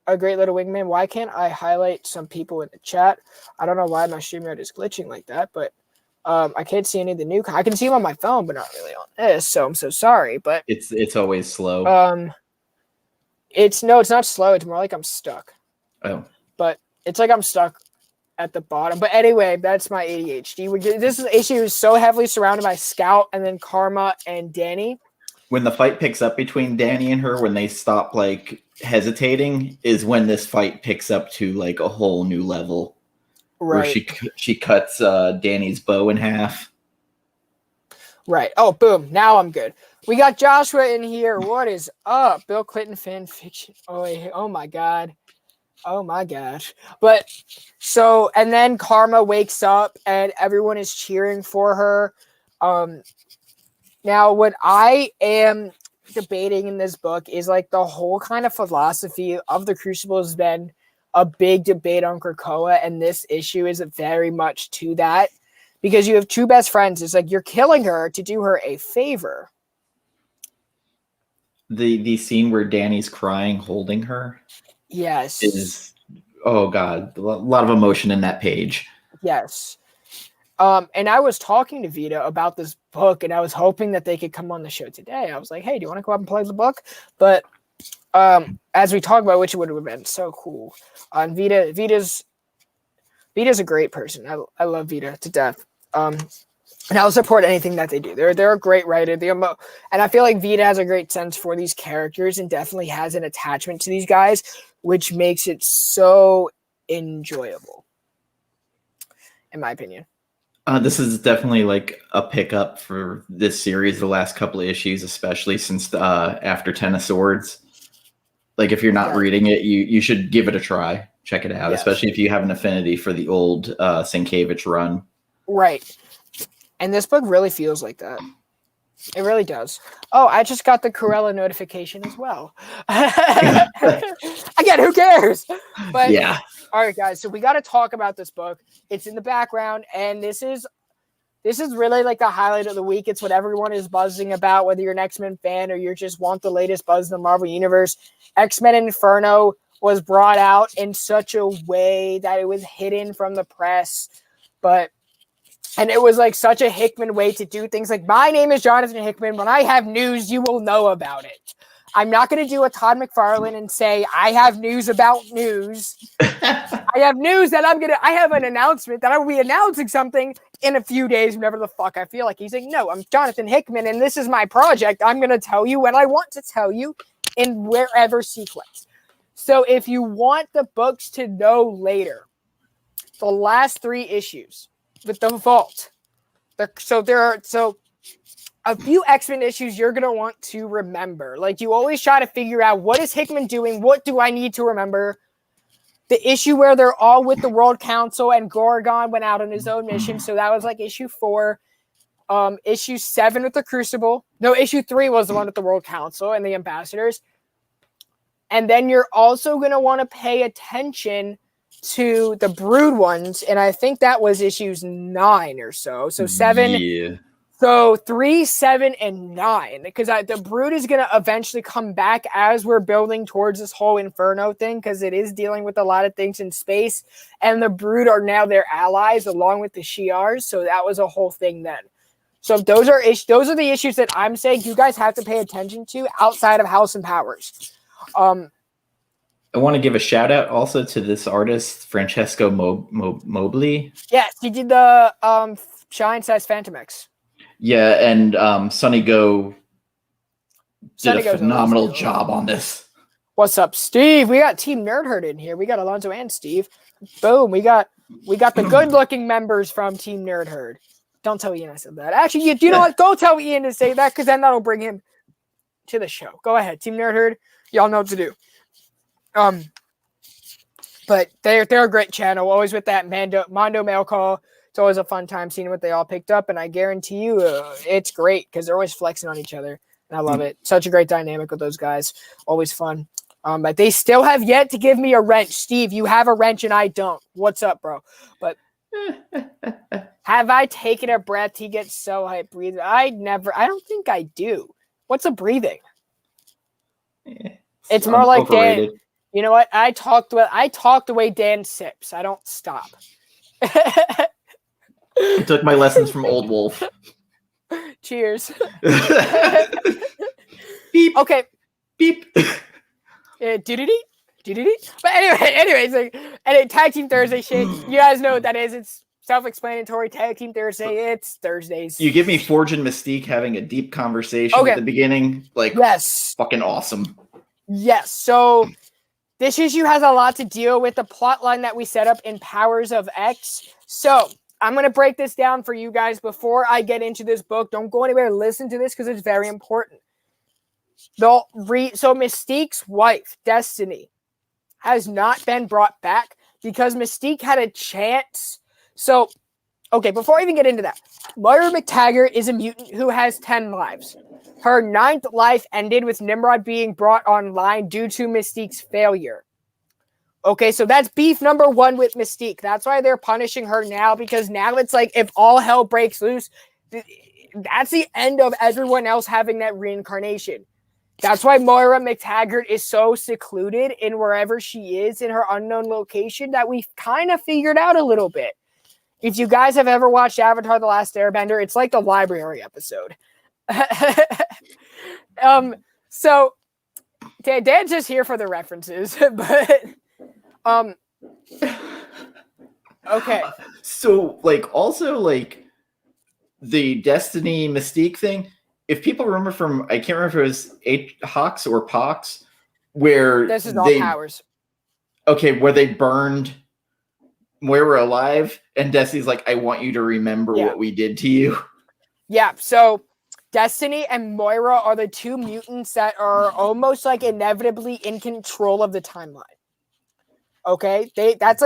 Speaker 1: A great little wingman. Why can't I highlight some people in the chat? I don't know why my StreamYard is glitching like that, but I can't see any of the new. I can see them on my phone, but not really on this. So I'm so sorry, but
Speaker 2: it's always slow.
Speaker 1: It's not slow. It's more like I'm stuck.
Speaker 2: Oh,
Speaker 1: but it's like I'm stuck at the bottom. But anyway, that's my ADHD. This issue is so heavily surrounded by Scout and then Karma and Danny.
Speaker 2: When the fight picks up between Danny and her, when they stop like hesitating, is when this fight picks up to like a whole new level.
Speaker 1: Right.
Speaker 2: Where she cuts Danny's bow in half.
Speaker 1: Right. Oh, boom. Now I'm good. We got Joshua in here. What is up? Bill Clinton fan fiction. Oh my God. Oh my gosh. But so, and then Karma wakes up and everyone is cheering for her. Now, what I am debating in this book is like the whole kind of philosophy of the Crucible has been a big debate on Krakoa, and this issue is very much to that because you have two best friends. It's like you're killing her to do her a favor.
Speaker 2: The scene where Danny's crying, holding her.
Speaker 1: Yes.
Speaker 2: Is, oh God, a lot of emotion in that page.
Speaker 1: Yes. And I was talking to Vita about this book, and I was hoping that they could come on the show today. I was like, hey, do you want to go up and play the book? But as we talk about, which would have been so cool. And Vita's a great person. I love Vita to death. And I'll support anything that they do. They're a great writer. And I feel like Vita has a great sense for these characters and definitely has an attachment to these guys, which makes it so enjoyable, in my opinion.
Speaker 2: This is definitely like a pickup for this series, the last couple of issues, especially since after Ten of Swords. Like if you're not reading it, you should give it a try. Check it out, especially if you have an affinity for the old Sienkiewicz run. Right.
Speaker 1: And this book really feels like that. It really does. Oh, I just got the Corella notification as well. Again, who cares? But yeah. All right, guys. So we got to talk about this book. It's in the background, and this is really like the highlight of the week. It's what everyone is buzzing about, whether you're an X-Men fan or you just want the latest buzz in the Marvel Universe. X-Men Inferno was brought out in such a way that it was hidden from the press, and it was like such a Hickman way to do things. Like, my name is Jonathan Hickman. When I have news, you will know about it. I'm not going to do a Todd McFarlane and say, I have news about news. I have news that I have an announcement that I will be announcing something in a few days, whenever the fuck I feel like. He's like, no, I'm Jonathan Hickman, and this is my project. I'm going to tell you when I want to tell you in wherever sequence. So if you want the books to know later, the last 3 issues with the Vault. So a few X-Men issues you're going to want to remember. Like, you always try to figure out, what is Hickman doing? What do I need to remember? The issue where they're all with the World Council and Gorgon went out on his own mission. So that was like issue 4. Issue 7 with the Crucible. No, issue 3 was the one with the World Council and the ambassadors. And then you're also going to want to pay attention to the Brood ones, and I think that was issues 9 or so. So 7. Yeah. So 3, 7, and 9, because the Brood is going to eventually come back as we're building towards this whole Inferno thing, because it is dealing with a lot of things in space, and the Brood are now their allies along with the Shi'ars. So that was a whole thing then. So those are the issues that I'm saying you guys have to pay attention to outside of House and Powers.
Speaker 2: I want to give a shout out also to this artist, Francesco Mobley.
Speaker 1: Yes, he did the Giant Size Phantom X.
Speaker 2: Yeah, and Sonny Go did a phenomenal job on this.
Speaker 1: What's up, Steve? We got Team Nerd Herd in here. We got Alonzo and Steve. Boom. We got the good-looking members from Team Nerd Herd. Don't tell Ian I said that. Actually, you know what? Go tell Ian to say that, because then that'll bring him to the show. Go ahead, Team Nerd Herd. Y'all know what to do. But they're a great channel, always with that Mondo mail call. It's always a fun time seeing what they all picked up, and I guarantee you it's great because they're always flexing on each other, and I love it. Such a great dynamic with those guys. Always fun. But they still have yet to give me a wrench. Steve, you have a wrench and I don't. What's up, bro? But Have I taken a breath? He gets so hyped breathing. I don't think I do. What's a breathing? It's more like
Speaker 2: overrated.
Speaker 1: Dan. You know what? I talked the way Dan sips. I don't stop.
Speaker 2: I took my lessons from Old Wolf.
Speaker 1: Cheers.
Speaker 2: Beep.
Speaker 1: Okay.
Speaker 2: Beep.
Speaker 1: Doo-doo-dee. But anyways, and Tag Team Thursday shit. You guys know what that is. It's self-explanatory. Tag Team Thursday. It's Thursdays.
Speaker 2: You give me Forge and Mystique having a deep conversation at the beginning. Like,
Speaker 1: yes.
Speaker 2: Fucking awesome.
Speaker 1: Yes. So this issue has a lot to deal with the plot line that we set up in Powers of X. So I'm going to break this down for you guys before I get into this book. Don't go anywhere. Listen to this because it's very important. So Mystique's wife, Destiny, has not been brought back because Mystique had a chance. So, okay, before I even get into that, Moira McTaggart is a mutant who has 10 lives. Her 9th life ended with Nimrod being brought online due to Mystique's failure. Okay, so that's beef number 1 with Mystique. That's why they're punishing her now, because now it's like if all hell breaks loose, that's the end of everyone else having that reincarnation. That's why Moira McTaggart is so secluded in wherever she is in her unknown location that we've kind of figured out a little bit. If you guys have ever watched Avatar: The Last Airbender, it's like the library episode. So Dan's just here for the references, but okay.
Speaker 2: So also the Destiny Mystique thing, if people remember from, I can't remember if it was Hawks or Pox, where
Speaker 1: this is all Powers.
Speaker 2: Okay, where they burned Moira alive, and Destiny's like, I want you to remember what we did to you. Yeah,
Speaker 1: so Destiny and Moira are the 2 mutants that are almost like inevitably in control of the timeline. Okay, that's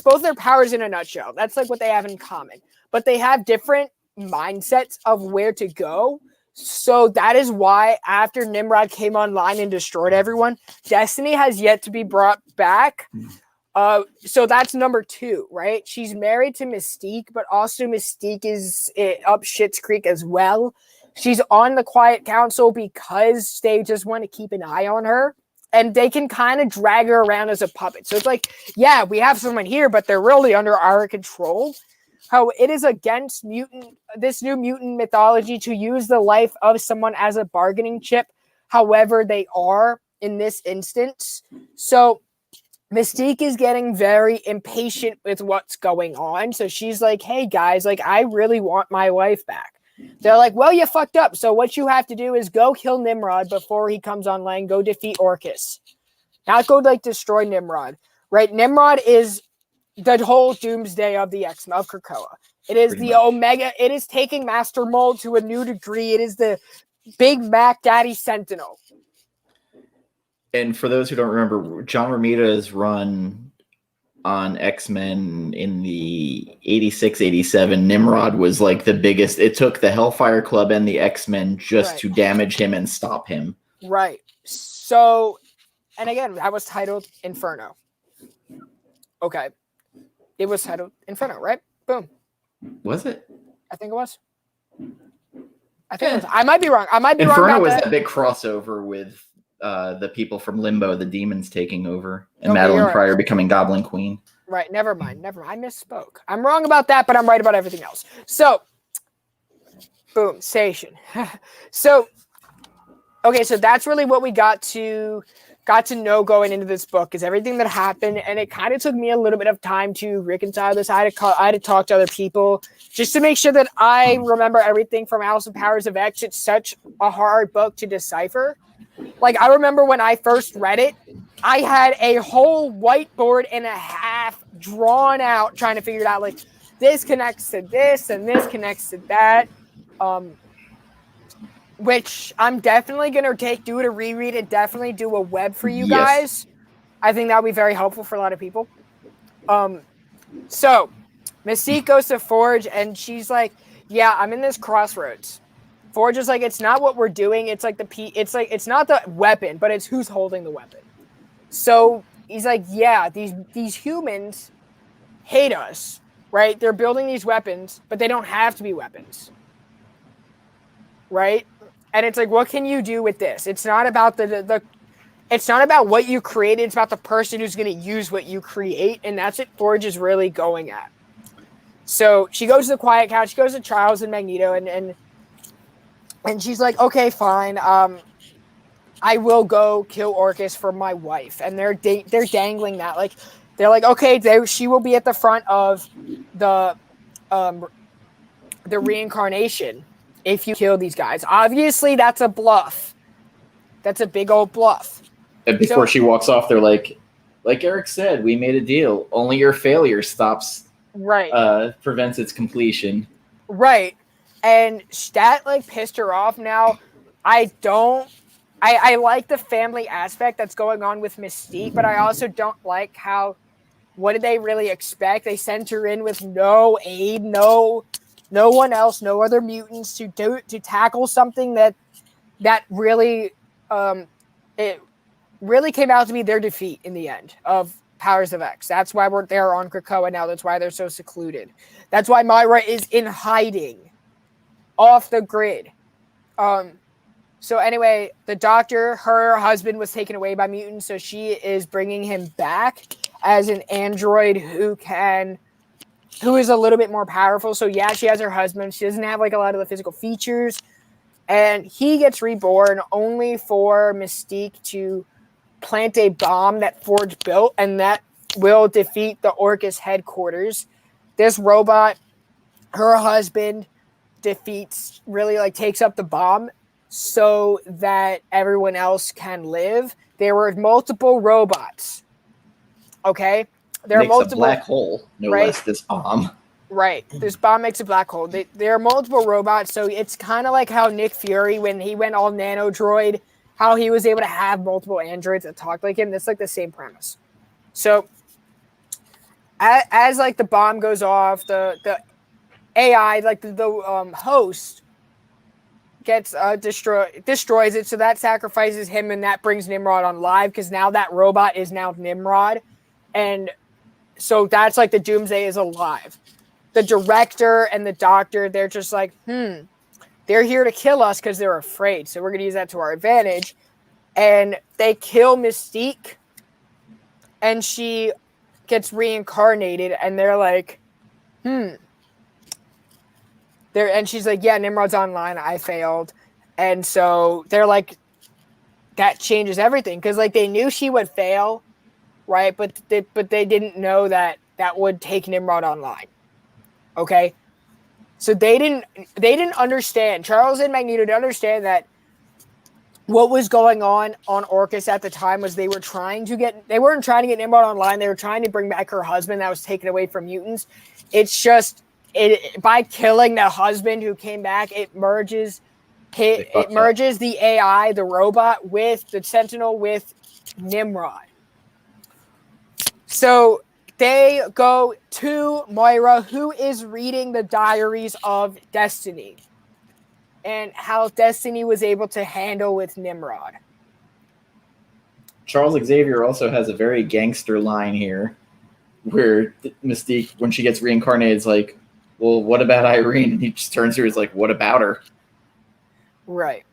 Speaker 1: both their powers in a nutshell. That's like what they have in common, but they have different mindsets of where to go. So that is why after Nimrod came online and destroyed everyone, Destiny has yet to be brought back. So that's number 2, right? She's married to Mystique, but also Mystique is up Schitt's Creek as well. She's on the Quiet Council because they just want to keep an eye on her, and they can kind of drag her around as a puppet. So it's like, yeah, we have someone here, but they're really under our control. How it is against this new mutant mythology to use the life of someone as a bargaining chip. However, they are in this instance. So Mystique is getting very impatient with what's going on. So she's like, hey guys, like I really want my wife back. They're like, well, you fucked up. So what you have to do is go kill Nimrod before he comes online. Go defeat Orcus. Not go destroy Nimrod, right? Nimrod is the whole doomsday of the X-Men of Krakoa. It is the Omega. It is taking Master Mold to a new degree. It is the Big Mac Daddy Sentinel.
Speaker 2: And for those who don't remember, John Romita's run on X-Men in the 86, 87, Nimrod was like the biggest. It took the Hellfire Club and the X-Men just to damage him and stop him.
Speaker 1: Right. So, and again, that was titled Inferno. Okay. It was titled Inferno, right? Boom.
Speaker 2: Was it?
Speaker 1: I think it was. It was. I might be wrong.
Speaker 2: Inferno was that big crossover with the people from Limbo, the demons taking over, and Madeline Pryor becoming Goblin Queen. Right.
Speaker 1: Never mind. I misspoke. I'm wrong about that, but I'm right about everything else. So, boom, station. So, okay, so that's really what we got to know going into this book, is everything that happened, and it kind of took me a little bit of time to reconcile this. I had to talk to other people just to make sure that I remember everything from Alice in Powers of X. It's such a hard book to decipher. Like, I remember when I first read it, I had a whole whiteboard and a half drawn out trying to figure it out. Like, this connects to this and this connects to that. Which I'm definitely going to do to reread and definitely do a web for you guys. I think that would be very helpful for a lot of people. So Mystique goes to Forge and she's like, yeah, I'm in this crossroads. Forge is like, it's not what we're doing. It's like it's not the weapon, but it's who's holding the weapon. So he's like, yeah, these humans hate us. right? They're building these weapons, but they don't have to be weapons, right? And it's like, what can you do with this? It's not about it's not about what you created. It's about the person who's going to use what you create, and that's what Forge is really going at. So she goes to the quiet couch. She goes to Charles and Magneto, and she's like, okay, fine. I will go kill Orcus for my wife. And they're dangling that. Like, they're like, okay, she will be at the front of the reincarnation if you kill these guys. Obviously, that's a bluff. That's a big old bluff.
Speaker 2: And before she walks off, they're like Eric said, we made a deal. Only your failure prevents its completion.
Speaker 1: Right. And that like pissed her off. Now, I like the family aspect that's going on with Mystique, but I also don't like what did they really expect? They sent her in with no aid, no one else, no other mutants to tackle something that really, it really came out to be their defeat in the end of Powers of X. That's why they're on Krakoa now. That's why they're so secluded. That's why Myra is in hiding off the grid. So anyway, the doctor, her husband was taken away by mutants, so she is bringing him back as an android who is a little bit more powerful. So yeah, she has her husband. She doesn't have like a lot of the physical features, and he gets reborn only for Mystique to plant a bomb that Forge built, and that will defeat the Orcus headquarters. This robot, her husband, takes up the bomb so that everyone else can live. There were multiple robots. Okay? There are multiple.
Speaker 2: A black hole, no less, this bomb.
Speaker 1: Right. This bomb makes a black hole. There are multiple robots, so it's kind of like how Nick Fury, when he went all nanodroid, how he was able to have multiple androids that talk like him. That's like the same premise. So as like the bomb goes off, the AI, like the host, gets destroys it, so that sacrifices him, and that brings Nimrod on live, because now that robot is now Nimrod, and so that's like the Doomsday is alive. The director and the doctor, they're just like, they're here to kill us because they're afraid, so we're going to use that to our advantage. And they kill Mystique, and she gets reincarnated, and they're like, and she's like, yeah, Nimrod's online, I failed. And so they're like, that changes everything, because like they knew she would fail, right? But they didn't know that would take Nimrod online. Okay? So they didn't understand. Charles and Magneto didn't understand that what was going on Orcus at the time was they weren't trying to get Nimrod online. They were trying to bring back her husband that was taken away from mutants. It's just by killing the husband who came back, it merges the AI, the robot, with the Sentinel, with Nimrod. So they go to Moira, who is reading the diaries of Destiny, and how Destiny was able to handle with Nimrod.
Speaker 2: Charles Xavier also has a very gangster line here, where Mystique, when she gets reincarnated, is like, well, what about Irene? And he just turns to her, he's like, what about her?
Speaker 1: Right.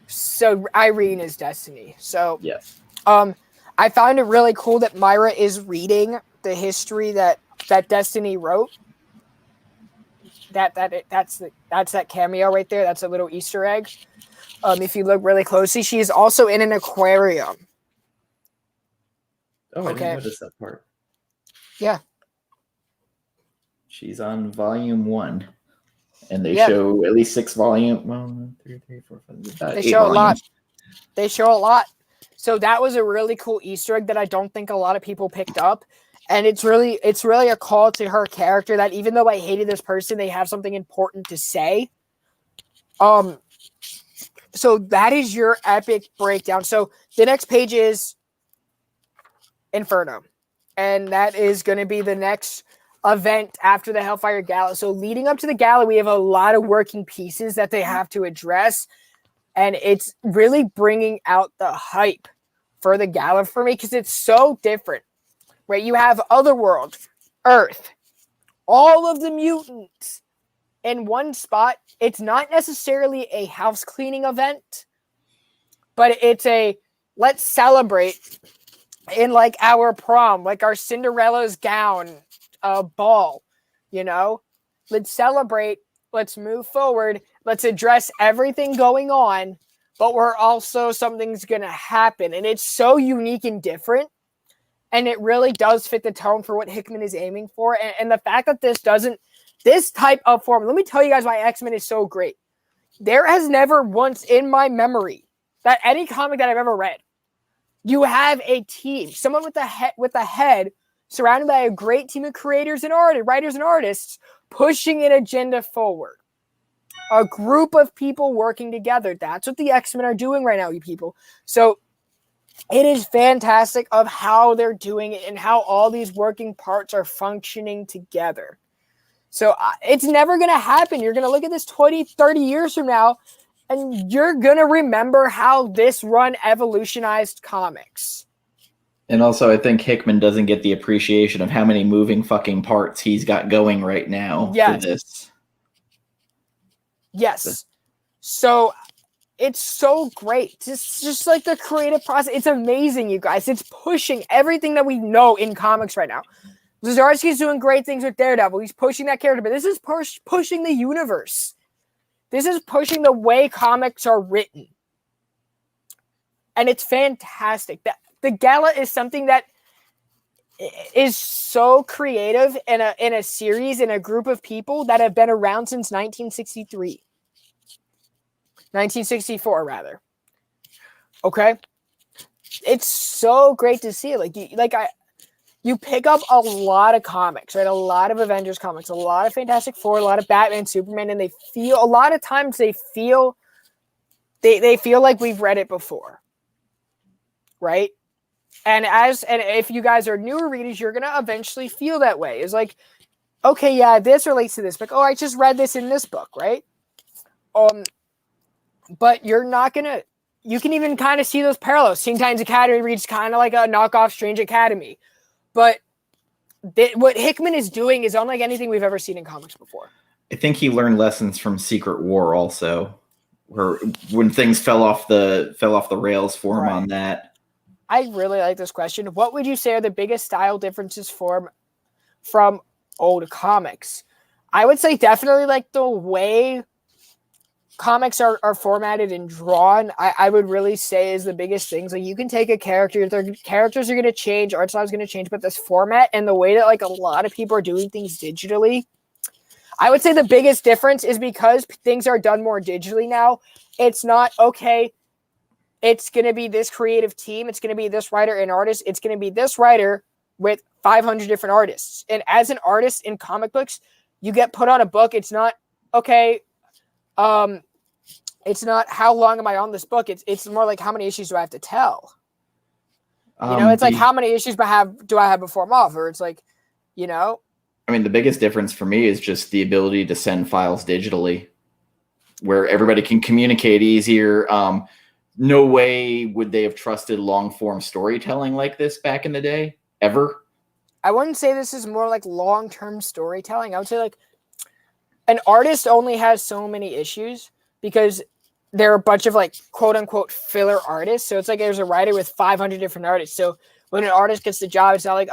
Speaker 1: So Irene is Destiny. So
Speaker 2: yes.
Speaker 1: I found it really cool that Myra is reading the history that Destiny wrote. That's that cameo right there. That's a little Easter egg. If you look really closely, she is also in an aquarium.
Speaker 2: Oh, I didn't notice that part.
Speaker 1: Yeah.
Speaker 2: She's on volume 1. And they show at least 6 volumes. Well, 1, 2, 3, 4, 5,
Speaker 1: they show volumes. A lot. They show a lot. So that was a really cool Easter egg that I don't think a lot of people picked up. And it's really a call to her character that even though I hated this person, they have something important to say. So that is your epic breakdown. So the next page is Inferno. And that is going to be the next event after the Hellfire Gala. So leading up to the gala, we have a lot of working pieces that they have to address. And it's really bringing out the hype for the gala for me, because it's so different. Right? You have Otherworld, Earth, all of the mutants in one spot. It's not necessarily a house cleaning event, but it's a let's celebrate in like our prom, like our Cinderella's gown ball, you know? Let's celebrate, let's move forward, let's address everything going on, but we're also, something's gonna happen. And it's so unique and different. And it really does fit the tone for what Hickman is aiming for. And the fact that this type of form, let me tell you guys why X-Men is so great. There has never once in my memory that any comic that I've ever read, you have a team, someone with a head surrounded by a great team of creators and writers and artists pushing an agenda forward. A group of people working together. That's what the X-Men are doing right now, you people. So it is fantastic of how they're doing it and how all these working parts are functioning together. So it's never going to happen. You're going to look at this 20, 30 years from now, and you're going to remember how this run evolutionized comics.
Speaker 2: And also, I think Hickman doesn't get the appreciation of how many moving fucking parts he's got going right now for this.
Speaker 1: Yes. So it's so great. It's just like the creative process. It's amazing, you guys. It's pushing everything that we know in comics right now. Zdarsky's doing great things with Daredevil. He's pushing that character, but this is pushing the universe. This is pushing the way comics are written. And it's fantastic. The Gala is something that is so creative in a series, in a group of people that have been around since 1963. 1964, rather. Okay? It's so great to see. You pick up a lot of comics, right? A lot of Avengers comics, a lot of Fantastic Four, a lot of Batman, Superman, and a lot of times they feel like we've read it before. Right? And if you guys are newer readers, you're gonna eventually feel that way. It's like, okay, yeah, this relates to this. Like, oh, I just read this in this book, right? But you're not gonna. You can even kind of see those parallels. Teen Titans Academy reads kind of like a knockoff Strange Academy, but what Hickman is doing is unlike anything we've ever seen in comics before.
Speaker 2: I think he learned lessons from Secret War also, where when things fell off the rails for him on that.
Speaker 1: I really like this question. What would you say are the biggest style differences from old comics? I would say definitely like the way comics are formatted and drawn. I would really say is the biggest things. Like you can take a character, their characters are going to change, art style is going to change, but this format and the way that like a lot of people are doing things digitally, I would say the biggest difference is because things are done more digitally now. It's not, okay, it's going to be this creative team. It's going to be this writer and artist. It's going to be this writer with 500 different artists. And as an artist in comic books, you get put on a book. It's not, okay, it's not how long am I on this book. It's more like how many issues do I have to tell? It's like how many issues do I have before I'm off? Or it's like,
Speaker 2: I mean, the biggest difference for me is just the ability to send files digitally where everybody can communicate easier. No way would they have trusted long-form storytelling like this back in the day, ever.
Speaker 1: I wouldn't say this is more like long-term storytelling. I would say like an artist only has so many issues because there are a bunch of like quote-unquote filler artists. So it's like there's a writer with 500 different artists. So when an artist gets the job, it's not like,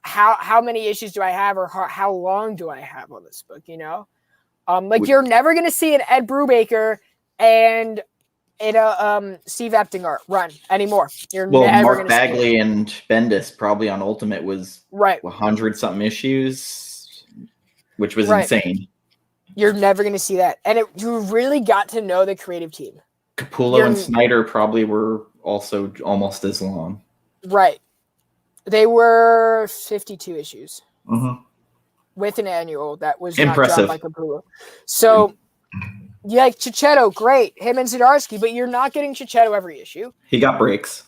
Speaker 1: how many issues do I have or how long do I have on this book, you're never going to see an Ed Brubaker and in a Steve Epting run anymore.
Speaker 2: Mark Bagley and Bendis probably on Ultimate was 100-something issues, which was insane.
Speaker 1: You're never going to see that. And you really got to know the creative team.
Speaker 2: Capullo and Snyder probably were also almost as long.
Speaker 1: Right. They were 52 issues.
Speaker 2: Mm-hmm.
Speaker 1: With an annual that was
Speaker 2: impressive
Speaker 1: not drawn by Capullo. So, yeah, Chichetto, great. Him and Zdarsky, but you're not getting Chichetto every issue.
Speaker 2: He got breaks.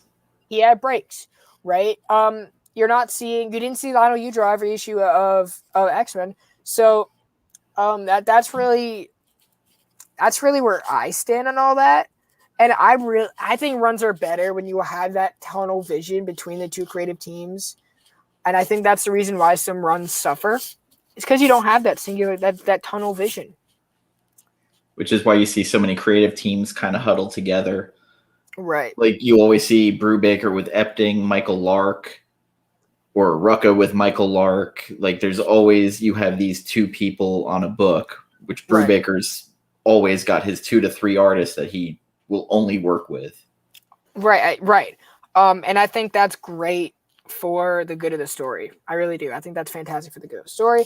Speaker 1: He had breaks, right? You didn't see Lionel Udrih every issue of X-Men. So, that's really where I stand on all that. And I think runs are better when you have that tunnel vision between the two creative teams. And I think that's the reason why some runs suffer. It's because you don't have that singular, that tunnel vision.
Speaker 2: Which is why you see so many creative teams kind of huddle together.
Speaker 1: Right.
Speaker 2: Like you always see Brubaker with Epting, Michael Lark, or Rucka with Michael Lark. Like there's always, you have these two people on a book, which Brubaker's always got his 2 to 3 artists that he will only work with.
Speaker 1: Right. And I think that's great for the good of the story. I really do. I think that's fantastic for the good of the story.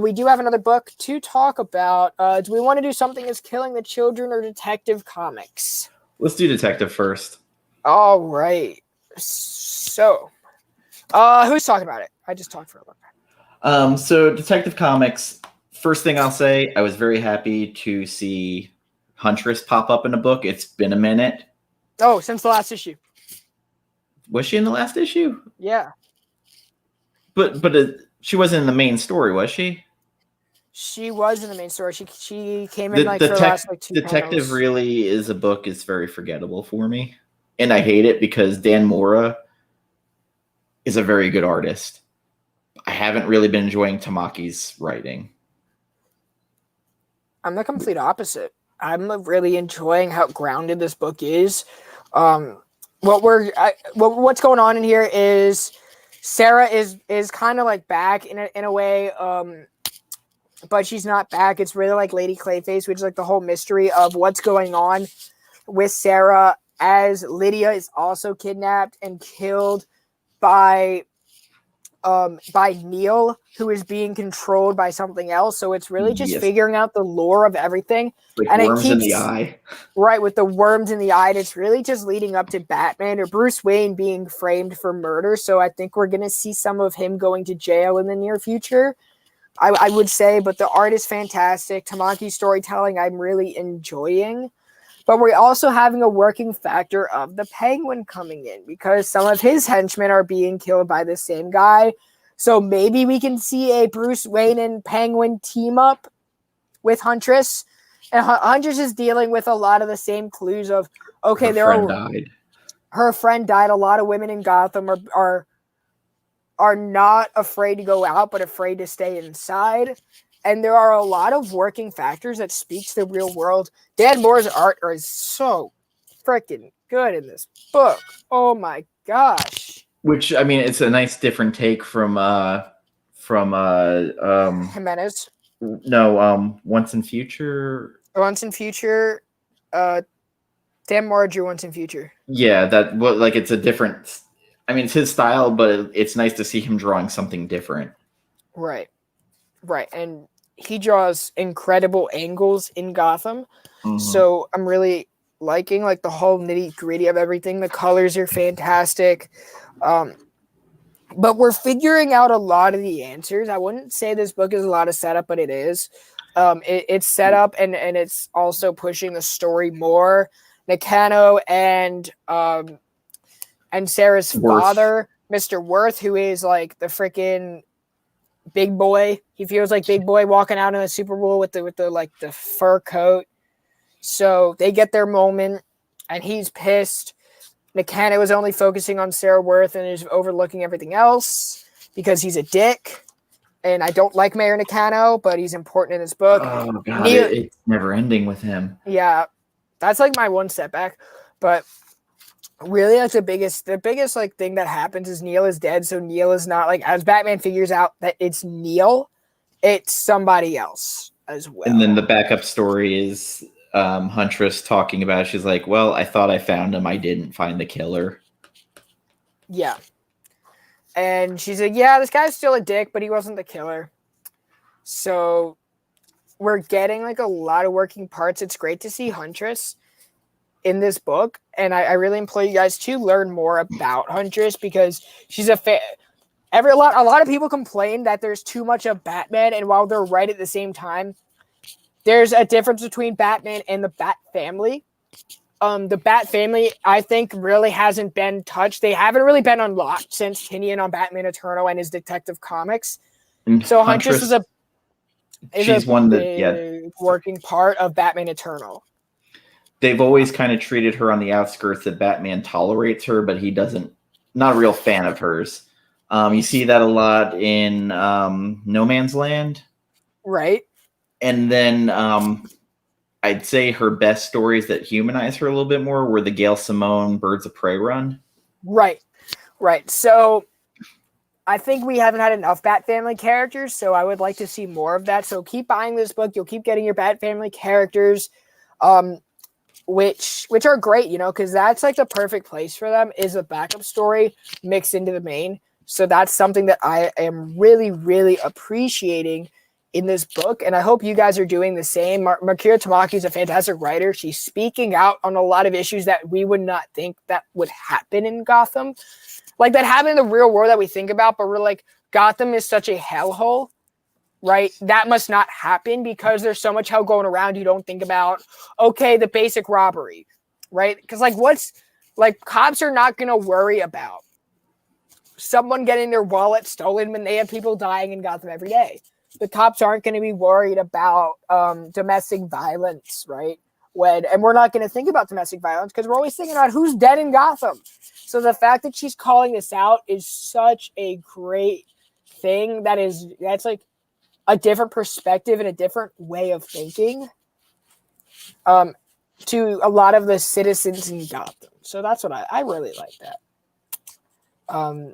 Speaker 1: We do have another book to talk about. Do we want to do something as Killing the Children or Detective Comics?
Speaker 2: Let's do Detective first.
Speaker 1: All right. So, who's talking about it? I just talked for a little bit.
Speaker 2: So Detective Comics, first thing I'll say, I was very happy to see Huntress pop up in a book. It's been a minute.
Speaker 1: Oh, since the last issue.
Speaker 2: Was she in the last issue?
Speaker 1: Yeah.
Speaker 2: But she wasn't in the main story, was she?
Speaker 1: She was in the main story. She came in for the last 2
Speaker 2: Detective
Speaker 1: panels.
Speaker 2: really is a book. It's very forgettable for me. And I hate it because Dan Mora is a very good artist. I haven't really been enjoying Tamaki's writing.
Speaker 1: I'm the complete opposite. I'm really enjoying how grounded this book is. What's going on in here is Sarah is kind of like back in a way, but she's not back. It's really like Lady Clayface, which is like the whole mystery of what's going on with Sarah, as Lydia is also kidnapped and killed by Neil, who is being controlled by something else. So it's really just figuring out the lore of everything.
Speaker 2: Like
Speaker 1: and
Speaker 2: worms in the eye.
Speaker 1: Right, with the worms in the eye. And it's really just leading up to Batman or Bruce Wayne being framed for murder. So I think we're going to see some of him going to jail in the near future, I would say. But the art is fantastic. Tamaki's storytelling I'm really enjoying. But we're also having a working factor of the Penguin coming in because some of his henchmen are being killed by the same guy. So maybe we can see a Bruce Wayne and Penguin team up with Huntress. And Huntress is dealing with a lot of the same clues of, okay, her friend died. A lot of women in Gotham are not afraid to go out, but afraid to stay inside. And there are a lot of working factors that speak to the real world. Dan Moore's art is so freaking good in this book. Oh my gosh.
Speaker 2: Which, I mean, it's a nice different take from
Speaker 1: Jimenez.
Speaker 2: No, Once in Future.
Speaker 1: Once in Future. Dan Moore drew Once in Future.
Speaker 2: Yeah, it's a different. I mean, it's his style, but it's nice to see him drawing something different.
Speaker 1: Right. And he draws incredible angles in Gotham. Mm-hmm. So I'm really liking like the whole nitty gritty of everything. The colors are fantastic. But we're figuring out a lot of the answers. I wouldn't say this book is a lot of setup, but it is. It's set up and it's also pushing the story more. Nakano and Sarah's father, Mr. Worth, who is like the freaking big boy. He feels like big boy walking out in a Super Bowl with the fur coat. So they get their moment and he's pissed. Nakano is only focusing on Sarah Worth and is overlooking everything else because he's a dick. And I don't like Mayor Nakano, but he's important in this book.
Speaker 2: Oh god, it's never ending with him.
Speaker 1: Yeah. That's like my one setback. But really, like the biggest like thing that happens is Neil is dead. So Neil is not like, as Batman figures out that it's Neil, it's somebody else as well.
Speaker 2: And then the backup story is Huntress talking about it. She's like, well, I thought I found him. I didn't find the killer.
Speaker 1: Yeah. And she's like, yeah, this guy's still a dick, but he wasn't the killer. So we're getting like a lot of working parts. It's great to see Huntress in this book, and I really implore you guys to learn more about Huntress because she's a lot of people complain that there's too much of Batman, and while they're right at the same time, there's a difference between Batman and the Bat family. The Bat family, I think, really hasn't been touched. They haven't really been unlocked since Tinian on Batman Eternal and his Detective Comics.
Speaker 2: And
Speaker 1: so Huntress is a
Speaker 2: big
Speaker 1: working part of Batman Eternal.
Speaker 2: They've always kind of treated her on the outskirts that Batman tolerates her, but he doesn't, not a real fan of hers. You see that a lot in No Man's Land.
Speaker 1: Right.
Speaker 2: And then I'd say her best stories that humanize her a little bit more were the Gail Simone Birds of Prey run.
Speaker 1: Right. So I think we haven't had enough Bat Family characters, so I would like to see more of that. So keep buying this book. You'll keep getting your Bat Family characters, which are great, because that's like the perfect place for them is a backup story mixed into the main. So that's something that I am really, really appreciating in this book, and I hope you guys are doing the same. Makira Tamaki is a fantastic writer. She's speaking out on a lot of issues that we would not think that would happen in Gotham. Like that happen in the real world that we think about, but we're like, Gotham is such a hellhole, right? That must not happen because there's so much hell going around. You don't think about, okay, the basic robbery, right? Because cops are not going to worry about someone getting their wallet stolen when they have people dying in Gotham every day. The cops aren't going to be worried about domestic violence, right? And we're not going to think about domestic violence because we're always thinking about who's dead in Gotham. So the fact that she's calling this out is such a great thing. That's like a different perspective and a different way of thinking to a lot of the citizens in Gotham. So that's what I really like that. And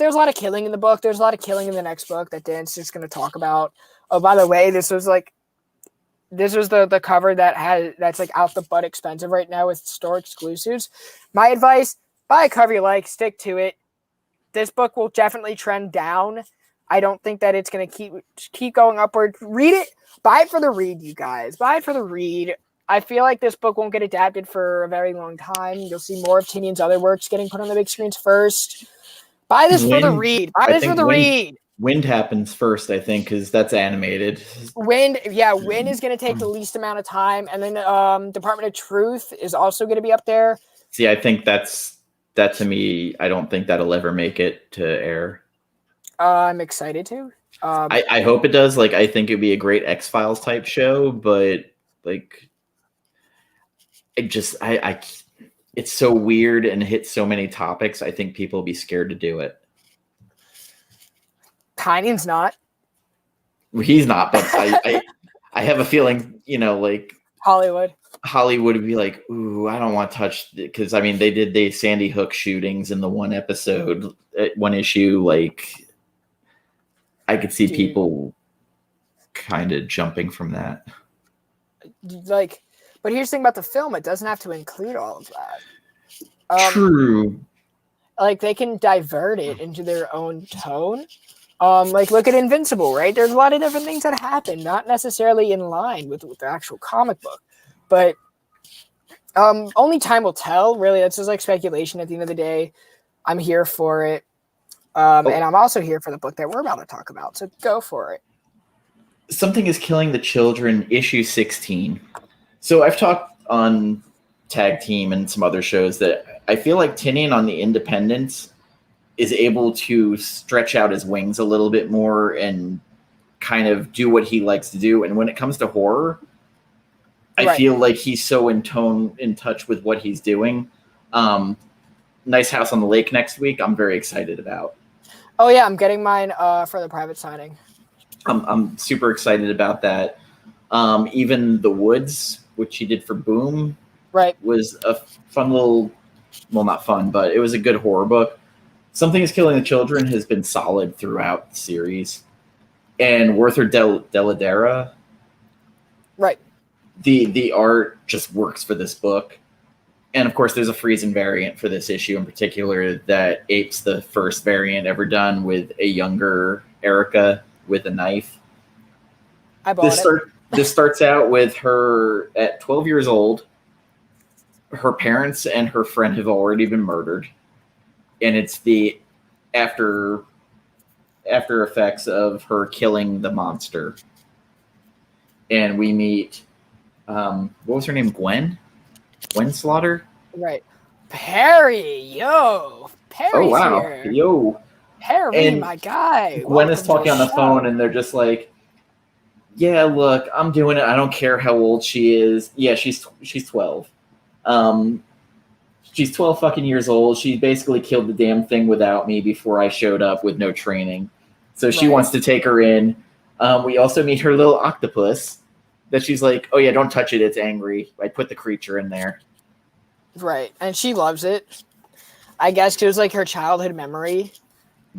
Speaker 1: there's a lot of killing in the book. There's a lot of killing in the next book that Dan's just going to talk about. Oh, by the way, this was the cover that's like out the butt expensive right now with store exclusives. My advice: buy a cover you like, stick to it. This book will definitely trend down. I don't think that it's going to keep going upward. Read it. Buy it for the read, you guys. Buy it for the read. I feel like this book won't get adapted for a very long time. You'll see more of Tinian's other works getting put on the big screens first. Buy this for the read. Buy this for the read.
Speaker 2: Wind happens first, I think, because that's animated.
Speaker 1: Wind is going to take the least amount of time. And then Department of Truth is also going to be up there.
Speaker 2: See, I think that to me, I don't think that'll ever make it to air.
Speaker 1: I'm excited to.
Speaker 2: I hope it does. Like, I think it'd be a great X-Files type show, but like... it's so weird and hits so many topics. I think people will be scared to do it.
Speaker 1: Tinian's not.
Speaker 2: He's not, but I have a feeling, like
Speaker 1: Hollywood
Speaker 2: would be like, ooh, I don't want to touch, because I mean they did the Sandy Hook shootings in the one issue. Like, I could see people kind of jumping from that.
Speaker 1: Like. But here's the thing about the film. It doesn't have to include all of that.
Speaker 2: True.
Speaker 1: Like, they can divert it into their own tone. Like, look at Invincible, right? There's a lot of different things that happen, not necessarily in line with the actual comic book. But only time will tell, really. That's just like speculation at the end of the day. I'm here for it. And I'm also here for the book that we're about to talk about. So go for it.
Speaker 2: Something is Killing the Children, issue 16. So I've talked on Tag Team and some other shows that I feel like Tinian on the Independents is able to stretch out his wings a little bit more and kind of do what he likes to do. And when it comes to horror, I feel like he's so in touch with what he's doing. Nice House on the Lake next week, I'm very excited about.
Speaker 1: Oh yeah, I'm getting mine for the private signing.
Speaker 2: I'm super excited about that. Even The Woods, which he did for Boom, was a fun little, well, not fun, but it was a good horror book. Something is Killing the Children has been solid throughout the series. And Werther Dell'Edera, the art just works for this book. And of course, there's a Friesen variant for this issue in particular that apes the first variant ever done with a younger Erica with a knife.
Speaker 1: I bought it.
Speaker 2: This starts out with her at 12 years old. Her parents and her friend have already been murdered. And it's the after effects of her killing the monster. And we meet, what was her name? Gwen Slaughter?
Speaker 1: Right. Perry, Perry's
Speaker 2: oh, wow.
Speaker 1: here.
Speaker 2: Yo.
Speaker 1: Perry,
Speaker 2: and
Speaker 1: my guy.
Speaker 2: Gwen is talking on the phone, and they're just like, yeah, look, I'm doing it. I don't care how old she is. Yeah, she's 12. She's 12 fucking years old. She basically killed the damn thing without me before I showed up with no training. So she wants to take her in. We also meet her little octopus that she's like, oh yeah, don't touch it. It's angry. I put the creature in there.
Speaker 1: Right. And she loves it. I guess it was like her childhood memory.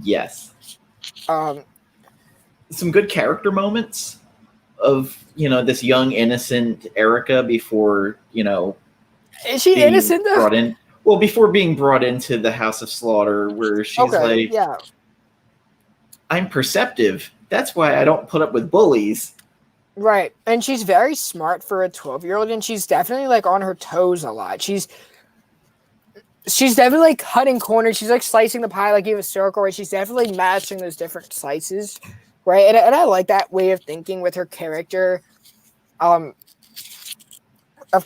Speaker 2: Yes. Some good character moments of, this young, innocent Erica before,
Speaker 1: Is she innocent though?
Speaker 2: Brought in. Well, before being brought into the House of Slaughter, where she's
Speaker 1: yeah.
Speaker 2: I'm perceptive. That's why I don't put up with bullies.
Speaker 1: Right. And she's very smart for a 12-year-old, and she's definitely like on her toes a lot. She's definitely like cutting corners. She's like slicing the pie like you have a circle, right? She's definitely matching those different slices, right? And I like that way of thinking with her character. Of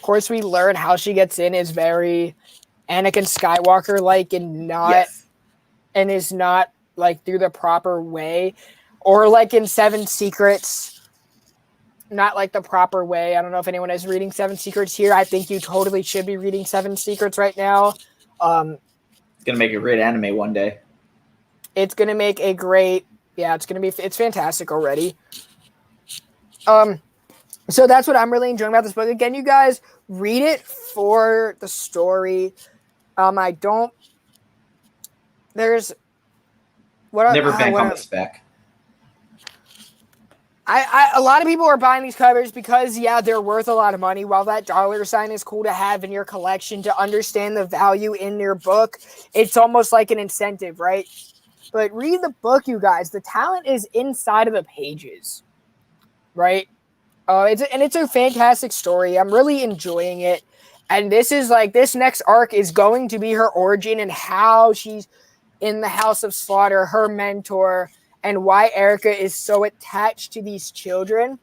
Speaker 1: course, we learn how she gets in is very Anakin Skywalker like, and is not like through the proper way, or like in Seven Secrets, not like the proper way. I don't know if anyone is reading Seven Secrets here. I think you totally should be reading Seven Secrets right now.
Speaker 2: It's gonna make a great anime one day.
Speaker 1: It's gonna make a great, it's fantastic already. So that's what I'm really enjoying about this book. Again, you guys read it for the story.
Speaker 2: Never bank on the spec.
Speaker 1: A lot of people are buying these covers because, they're worth a lot of money. While that dollar sign is cool to have in your collection to understand the value in your book, it's almost like an incentive, right? But read the book, you guys. The talent is inside of the pages, right? It's a fantastic story. I'm really enjoying it. And this next arc is going to be her origin and how she's in the House of Slaughter, her mentor, and why Erica is so attached to these children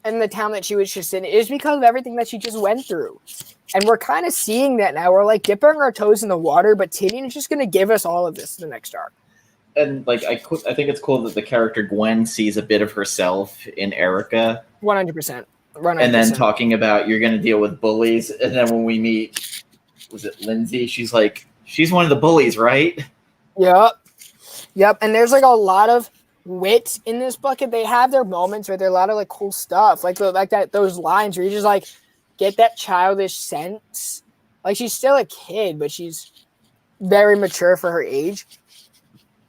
Speaker 1: and the town that she was just in is because of everything that she just went through. And we're kind of seeing that now. We're like dipping our toes in the water, but Tynion is just going to give us all of this in the next arc.
Speaker 2: And like I think it's cool that the character Gwen sees a bit of herself in Erica.
Speaker 1: 100%.
Speaker 2: And then talking about you're going to deal with bullies. And then when we meet, was it Lindsay? She's like, she's one of the bullies, right?
Speaker 1: Yep. And there's like a lot of wit in this book. And they have their moments where there's a lot of like cool stuff. Like that, those lines where you just like get that childish sense. Like she's still a kid, but she's very mature for her age.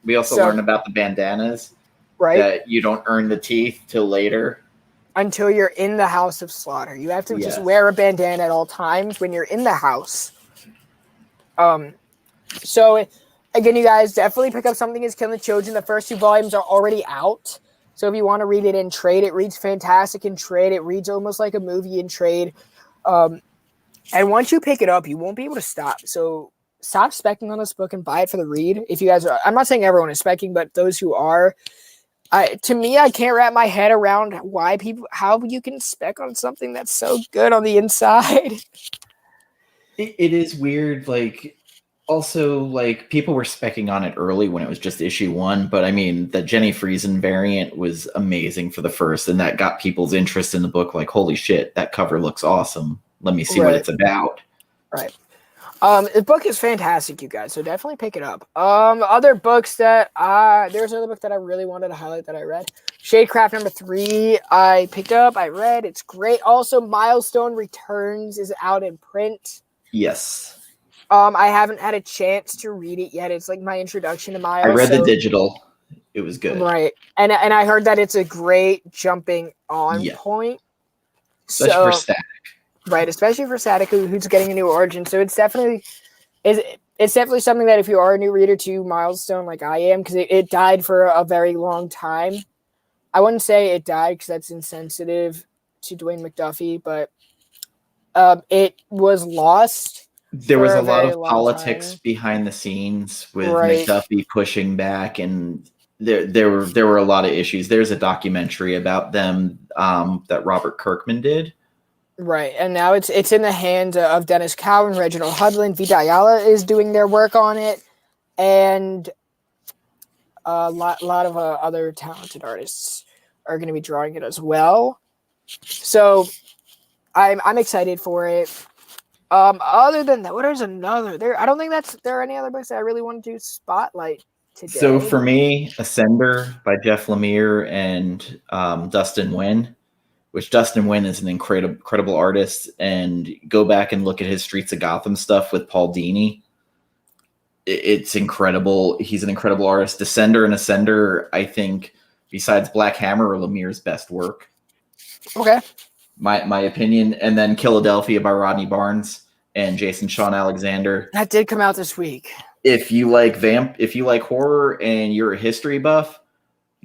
Speaker 2: We also learn about the bandanas.
Speaker 1: Right.
Speaker 2: That you don't earn the teeth till later.
Speaker 1: Until you're in the House of Slaughter. You have to just wear a bandana at all times when you're in the house. So, again, you guys definitely pick up Something is Killing the Children. The first 2 volumes are already out. So if you want to read it in trade, it reads fantastic in trade. It reads almost like a movie in trade. And once you pick it up, you won't be able to stop. So stop specking on this book and buy it for the read. If you guys are, I'm not saying everyone is specking, but those who are, to me, I can't wrap my head around how you can spec on something that's so good on the inside.
Speaker 2: It is weird. Like, also, like, people were specking on it early when it was just issue 1, but I mean, the Jenny Friesen variant was amazing for the first, and that got people's interest in the book. Like, holy shit, that cover looks awesome. Let me see what it's about.
Speaker 1: Right. The book is fantastic, you guys, so definitely pick it up. Other books that there's another book that I really wanted to highlight that I read. Shadecraft number 3, I picked up, I read, it's great. Also, Milestone Returns is out in print.
Speaker 2: Yes.
Speaker 1: I haven't had a chance to read it yet. It's like my introduction to Miles.
Speaker 2: I read the digital. It was good.
Speaker 1: Right. And I heard that it's a great jumping on point.
Speaker 2: Especially for Static.
Speaker 1: Right, especially for Static, who's getting a new origin. So it's definitely something that if you are a new reader to Milestone like I am, because it died for a very long time. I wouldn't say it died because that's insensitive to Dwayne McDuffie, but it was lost.
Speaker 2: There was a lot of politics behind the scenes with McDuffie pushing back, and there were a lot of issues. There's a documentary about them that Robert Kirkman did.
Speaker 1: Right, and now it's in the hands of Dennis Cowan, Reginald Hudlin, Vita Ayala is doing their work on it, and a lot of other talented artists are going to be drawing it as well. So I'm excited for it. Other than that, what is another? I don't think there are any other books that I really want to spotlight today.
Speaker 2: So for me, Ascender by Jeff Lemire and Dustin Nguyen, which Dustin Nguyen is an incredible artist, and go back and look at his Streets of Gotham stuff with Paul Dini. It's incredible. He's an incredible artist. Descender and Ascender, I think, besides Black Hammer, are Lemire's best work.
Speaker 1: Okay.
Speaker 2: My opinion. And then Philadelphia by Rodney Barnes and Jason Sean Alexander.
Speaker 1: That did come out this week.
Speaker 2: If you like horror and you're a history buff,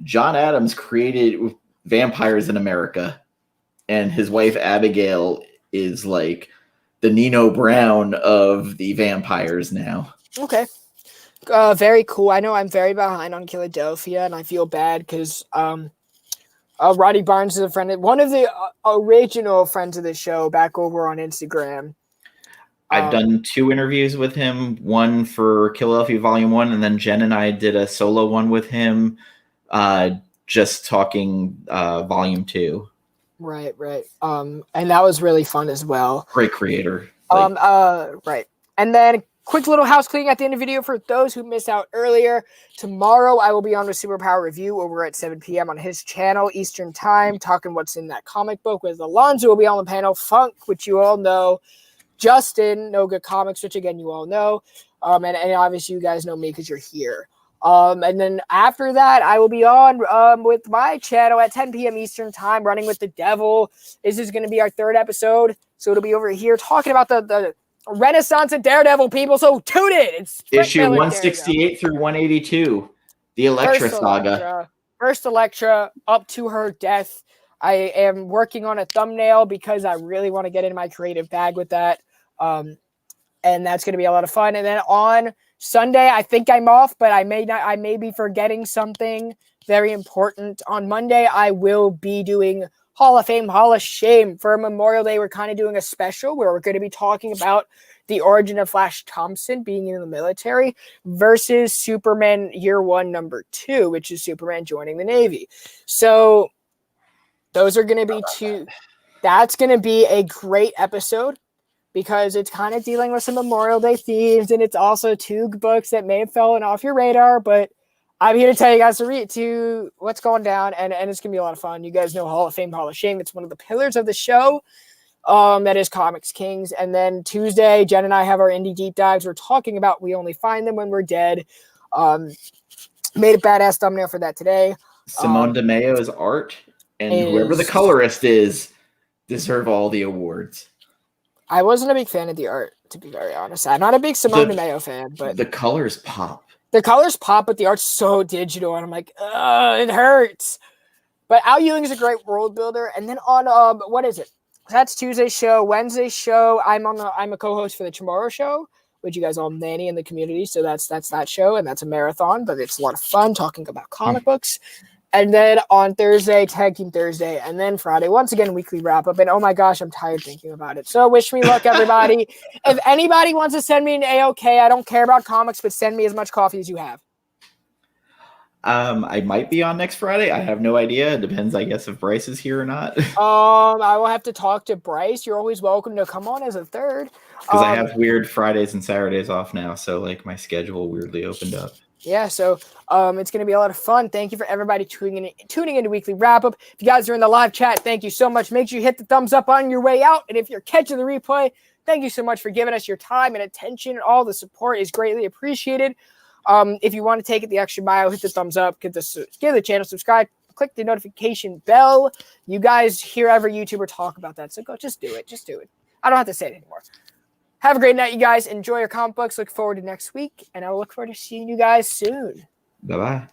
Speaker 2: John Adams created vampires in America, and his wife Abigail is like the Nino Brown of the vampires now.
Speaker 1: Okay. Very cool. I know I'm very behind on Philadelphia, and I feel bad because Roddy Barnes is a friend, one of the original friends of the show back over on Instagram.
Speaker 2: I've done 2 interviews with him, one for Philadelphia Volume 1, and then Jen and I did a solo one with him, just talking Volume 2.
Speaker 1: Right. And that was really fun as well.
Speaker 2: Great creator.
Speaker 1: Right. And then quick little house cleaning at the end of the video for those who missed out earlier. Tomorrow I will be on with Superpower Review over at 7 p.m. on his channel Eastern Time, talking what's in that comic book with Alonzo will be on the panel, Funk, which you all know, Justin, No Good Comics, which again you all know, and obviously you guys know me because you're here. And then after that, I will be on with my channel at 10 p.m. Eastern Time, Running with the Devil. This is going to be our 3rd episode, so it'll be over here talking about the Renaissance of Daredevil, people. So tune in. It's
Speaker 2: issue 168 through 182, the Elektra saga.
Speaker 1: First Elektra up to her death. I am working on a thumbnail because I really want to get in my creative bag with that. And that's going to be a lot of fun. And then on Sunday, I think I'm off, but I may not. I may be forgetting something very important. On Monday, I will be doing Hall of Fame, Hall of Shame. For Memorial Day, we're kind of doing a special where we're going to be talking about the origin of Flash Thompson being in the military versus Superman Year 1, Number 2, which is Superman joining the Navy. So those are going to be 2. That's going to be a great episode, because it's kind of dealing with some Memorial Day themes, and it's also 2 books that may have fallen off your radar, but I'm here to tell you guys to read to what's going down, and it's going to be a lot of fun. You guys know Hall of Fame, Hall of Shame. It's one of the pillars of the show. That is ComixKings. And then Tuesday, Jen and I have our indie deep dives. We're talking about We Only Find Them When We're Dead. Made a badass thumbnail for that today.
Speaker 2: Simone DeMeo's art, and whoever the colorist is, deserve all the awards.
Speaker 1: I wasn't a big fan of the art, to be very honest. I'm not a big Simone DeMeo fan, but
Speaker 2: the colors pop.
Speaker 1: The colors pop, but the art's so digital, and I'm like, it hurts. But Al Ewing is a great world builder. And then on what is it? That's Tuesday's show. Wednesday's show, I'm a co-host for the Tomorrow Show, which you guys all nanny in the community. So that's that show, and that's a marathon, but it's a lot of fun talking about comic books. And then on Thursday, Tag Team Thursday. And then Friday, once again, weekly wrap-up. And oh my gosh, I'm tired thinking about it. So wish me luck, everybody. If anybody wants to send me an A-OK, I don't care about comics, but send me as much coffee as you have.
Speaker 2: I might be on next Friday. I have no idea. It depends, I guess, if Bryce is here or not.
Speaker 1: I will have to talk to Bryce. You're always welcome to come on as a third.
Speaker 2: Because I have weird Fridays and Saturdays off now. So, like, my schedule weirdly opened up.
Speaker 1: Yeah, so it's going to be a lot of fun. Thank you for everybody tuning into Weekly Wrap-Up. If you guys are in the live chat, thank you so much. Make sure you hit the thumbs up on your way out. And if you're catching the replay, thank you so much for giving us your time and attention. All the support is greatly appreciated. If you want to take it the extra mile, hit the thumbs up, give the channel subscribe, click the notification bell. You guys hear every YouTuber talk about that, so go just do it. Just do it. I don't have to say it anymore. Have a great night, you guys. Enjoy your comic books. Look forward to next week, and I will look forward to seeing you guys soon.
Speaker 2: Bye-bye.